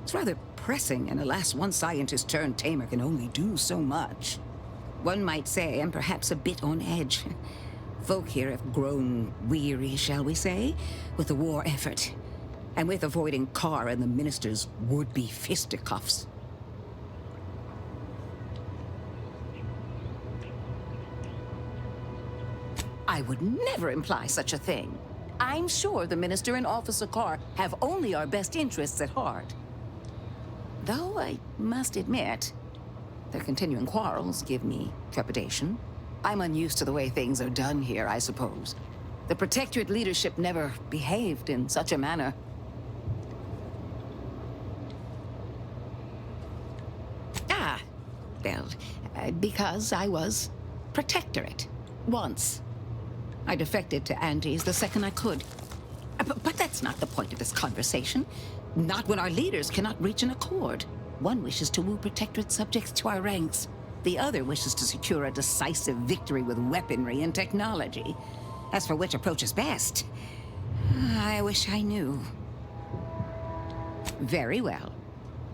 Speaker 1: It's rather pressing, and alas, one scientist turned tamer can only do so much. One might say I'm perhaps a bit on edge. Folk here have grown weary, shall we say, with the war effort, and with avoiding Carr and the minister's would-be fisticuffs. I would never imply such a thing. I'm sure the minister and Officer Carr have only our best interests at heart. Though I must admit, their continuing quarrels give me trepidation. I'm unused to the way things are done here, I suppose. The Protectorate leadership never behaved in such a manner. Well, because I was Protectorate. Once. I defected to Auntie's the second I could. But that's not the point of this conversation. Not when our leaders cannot reach an accord. One wishes to woo Protectorate subjects to our ranks. The other wishes to secure a decisive victory with weaponry and technology. As for which approach is best, I wish I knew. Very well.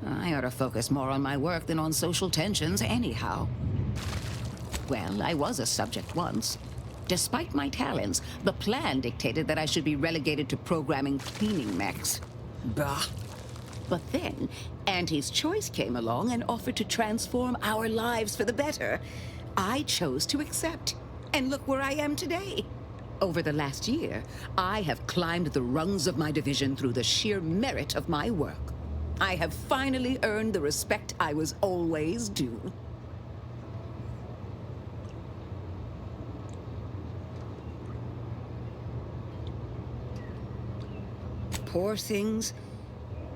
Speaker 1: I ought to focus more on my work than on social tensions anyhow. Well, I was a subject once. Despite my talents, the plan dictated that I should be relegated to programming cleaning mechs. Bah. But then, Auntie's Choice came along and offered to transform our lives for the better. I chose to accept. And look where I am today. Over the last year, I have climbed the rungs of my division through the sheer merit of my work. I have finally earned the respect I was always due. Poor things.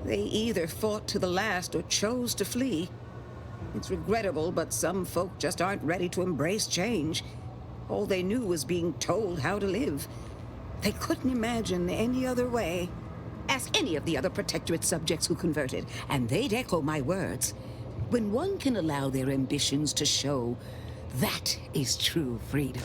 Speaker 1: They either fought to the last or chose to flee. It's regrettable, but some folk just aren't ready to embrace change. All they knew was being told how to live. They couldn't imagine any other way. Ask any of the other Protectorate subjects who converted, and they'd echo my words. When one can allow their ambitions to show, that is true freedom.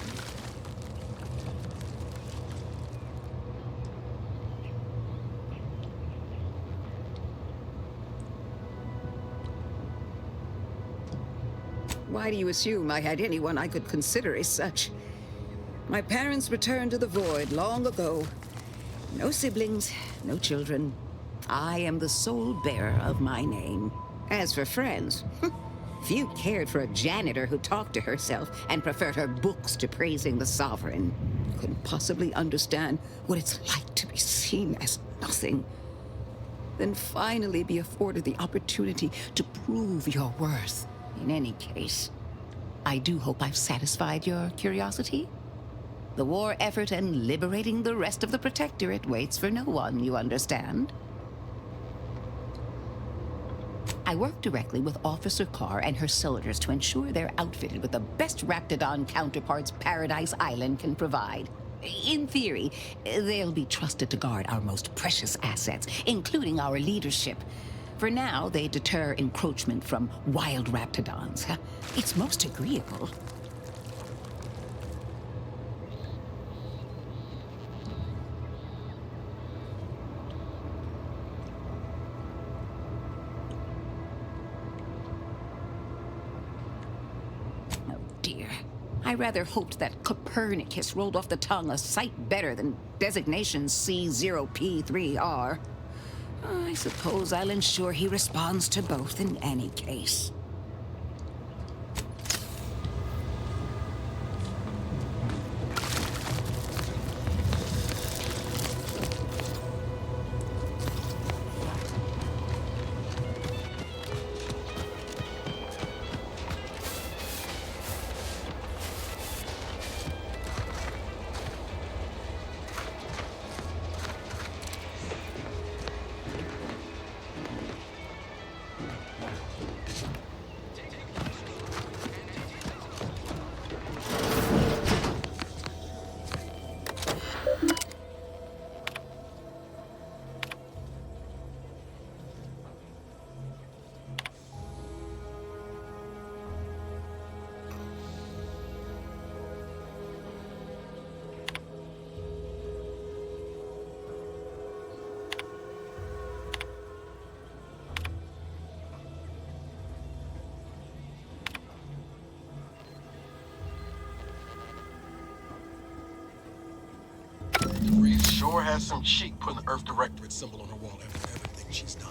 Speaker 1: Why do you assume I had anyone I could consider as such? My parents returned to the void long ago. No siblings, no children. I am the sole bearer of my name. As for friends, few cared for a janitor who talked to herself and preferred her books to praising the sovereign. Couldn't possibly understand what it's like to be seen as nothing. Then finally be afforded the opportunity to prove your worth. In any case, I do hope I've satisfied your curiosity. The war effort and liberating the rest of the Protectorate waits for no one, you understand? I work directly with Officer Carr and her soldiers to ensure they're outfitted with the best Raptidon counterparts Paradise Island can provide. In theory, they'll be trusted to guard our most precious assets, including our leadership. For now, they deter encroachment from wild Raptidons. It's most agreeable. Oh dear. I rather hoped that Copernicus rolled off the tongue a sight better than designation C0P3R. I suppose I'll ensure he responds to both in any case.
Speaker 14: Reed sure has some cheek putting the Earth Directorate symbol on her wall after everything she's done.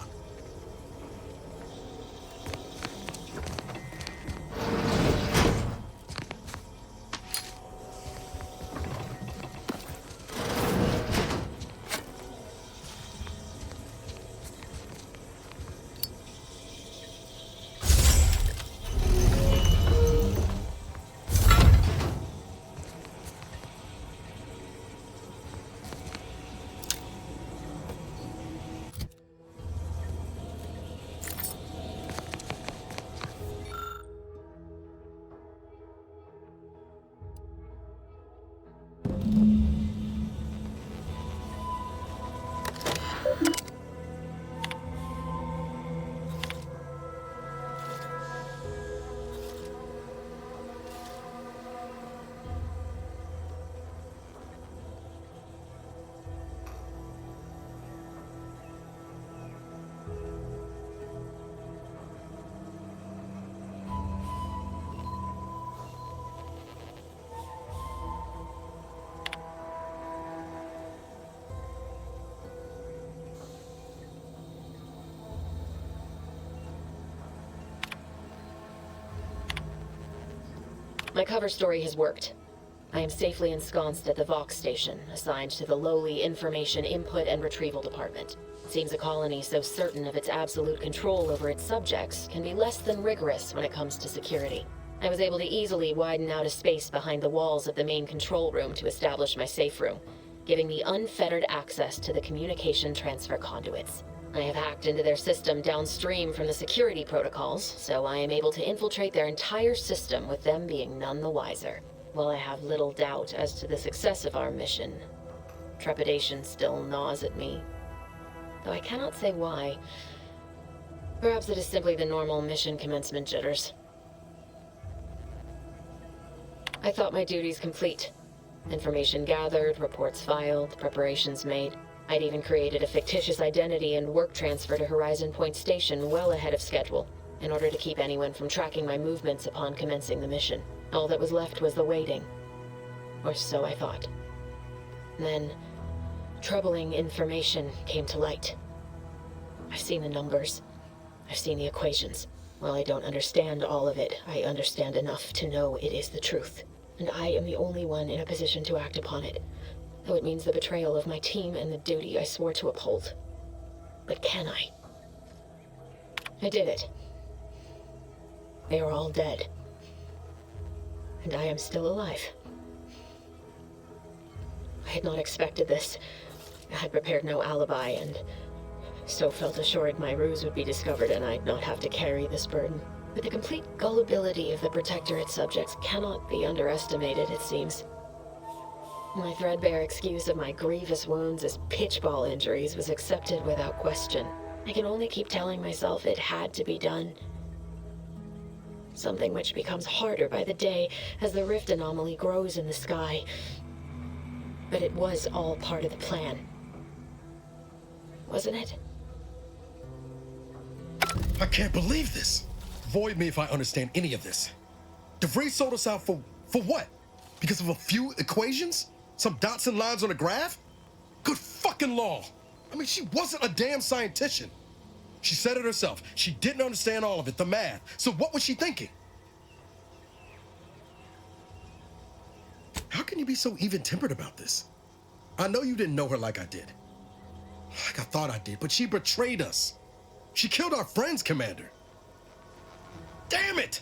Speaker 2: My cover story has worked. I am safely ensconced at the Vox station, assigned to the lowly Information Input and Retrieval Department. Seems a colony so certain of its absolute control over its subjects can be less than rigorous when it comes to security. I was able to easily widen out a space behind the walls of the main control room to establish my safe room, giving me unfettered access to the communication transfer conduits. I have hacked into their system downstream from the security protocols, so I am able to infiltrate their entire system with them being none the wiser. While I have little doubt as to the success of our mission, trepidation still gnaws at me, though I cannot say why. Perhaps it is simply the normal mission commencement jitters. I thought my duties complete. Information gathered, reports filed, preparations made. I'd even created a fictitious identity and work transfer to Horizon Point Station well ahead of schedule, in order to keep anyone from tracking my movements upon commencing the mission. All that was left was the waiting. Or so I thought. Then, troubling information came to light. I've seen the numbers. I've seen the equations. While I don't understand all of it, I understand enough to know it is the truth. And I am the only one in a position to act upon it, though it means the betrayal of my team and the duty I swore to uphold. But can I? I did it. They are all dead. And I am still alive. I had not expected this. I had prepared no alibi, and so felt assured my ruse would be discovered and I'd not have to carry this burden. But the complete gullibility of the Protectorate subjects cannot be underestimated, it seems. My threadbare excuse of my grievous wounds as pitchball injuries was accepted without question. I can only keep telling myself it had to be done. Something which becomes harder by the day as the rift anomaly grows in the sky. But it was all part of the plan. Wasn't it?
Speaker 14: I can't believe this. Void me if I understand any of this. DeVries sold us out for what? Because of a few equations? Some dots and lines on a graph? Good fucking law. I mean, she wasn't a damn scientist. She said it herself. She didn't understand all of it, the math. So what was she thinking? How can you be so even-tempered about this? I know you didn't know her like I did. Like I thought I did, but she betrayed us. She killed our friends, Commander. Damn it!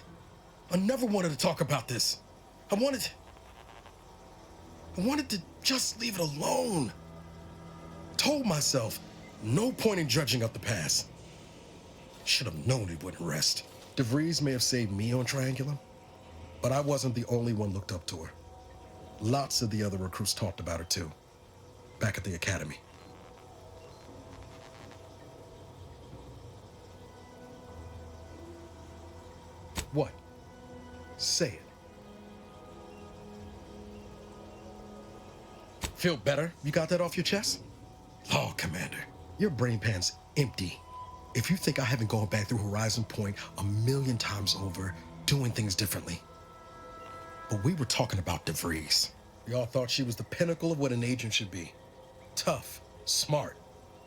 Speaker 14: I never wanted to talk about this. I wanted to just leave it alone. Told myself, no point in dredging up the past. Should have known it wouldn't rest. DeVries may have saved me on Triangulum, but I wasn't the only one looked up to her. Lots of the other recruits talked about her too, back at the academy. What? Say it. Feel better? You got that off your chest? Oh, Commander, your brain pan's empty. If you think I haven't gone back through Horizon Point 1,000,000 times over, doing things differently. But we were talking about DeVries. We all thought she was the pinnacle of what an agent should be. Tough, smart,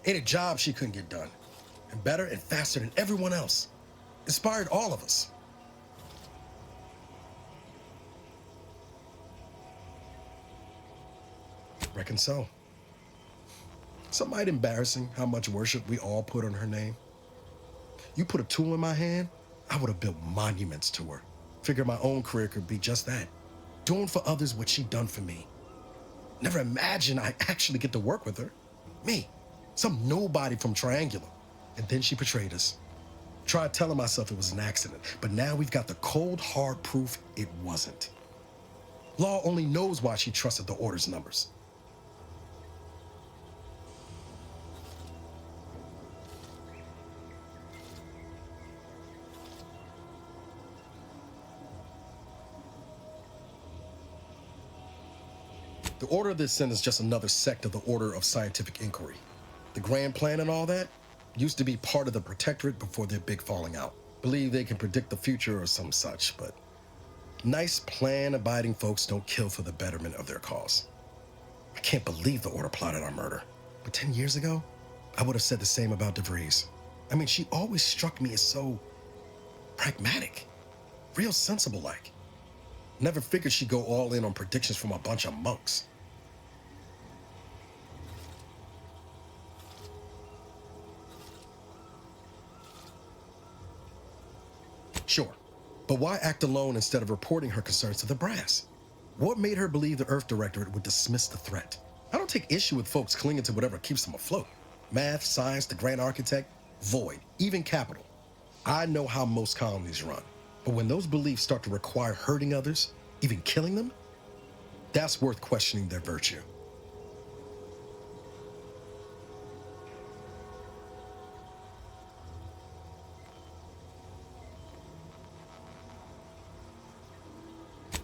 Speaker 14: ain't a job she couldn't get done. And better and faster than everyone else. Inspired all of us. Reckon so. Some might embarrassing how much worship we all put on her name. You put a tool in my hand, I would have built monuments to her. Figured my own career could be just that. Doing for others what she done for me. Never imagined I'd actually get to work with her. Me, some nobody from Triangulum. And then she betrayed us. Tried telling myself it was an accident, but now we've got the cold, hard proof it wasn't. Law only knows why she trusted the Order's numbers. The Order of this sin is just another sect of the Order of Scientific Inquiry. The grand plan and all that used to be part of the Protectorate before their big falling out. Believe they can predict the future or some such, but nice plan-abiding folks don't kill for the betterment of their cause. I can't believe the Order plotted our murder. But 10 years ago, I would have said the same about DeVries. I mean, she always struck me as so pragmatic, real sensible-like. Never figured she'd go all in on predictions from a bunch of monks. Sure, but why act alone instead of reporting her concerns to the brass? What made her believe the Earth Directorate would dismiss the threat? I don't take issue with folks clinging to whatever keeps them afloat. Math, science, the Grand Architect, Void, even Capital. I know how most colonies run, but when those beliefs start to require hurting others, even killing them, that's worth questioning their virtue.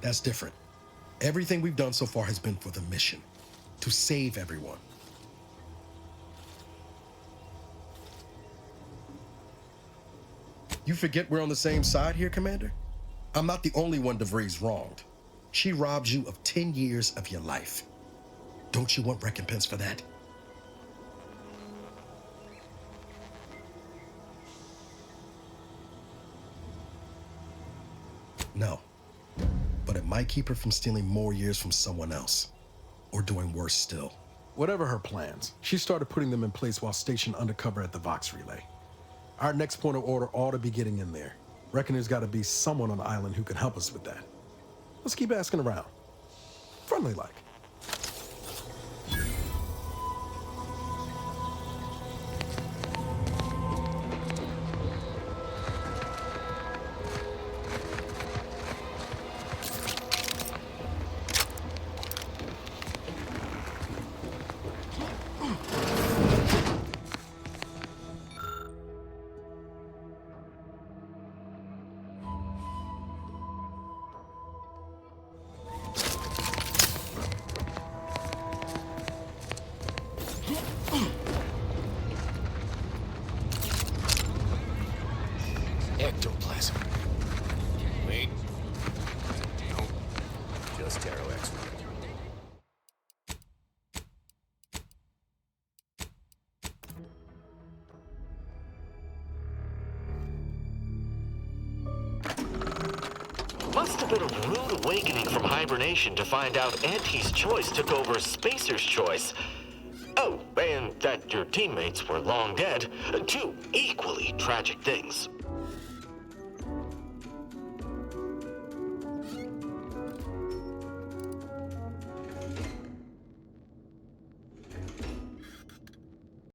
Speaker 14: That's different. Everything we've done so far has been for the mission, to save everyone. You forget we're on the same side here, Commander? I'm not the only one DeVries wronged. She robbed you of 10 years of your life. Don't you want recompense for that? No. But it might keep her from stealing more years from someone else. Or doing worse still. Whatever her plans, she started putting them in place while stationed undercover at the Vox Relay. Our next point of order ought to be getting in there. Reckon there's gotta be someone on the island who can help us with that. Let's keep asking around. Friendly like.
Speaker 9: Ectoplasm. Wait. Nope. Just Taro X-ray.
Speaker 6: Must have been a rude awakening from hibernation to find out Auntie's choice took over Spacer's choice. Oh, and that your teammates were long dead. Two equally tragic things.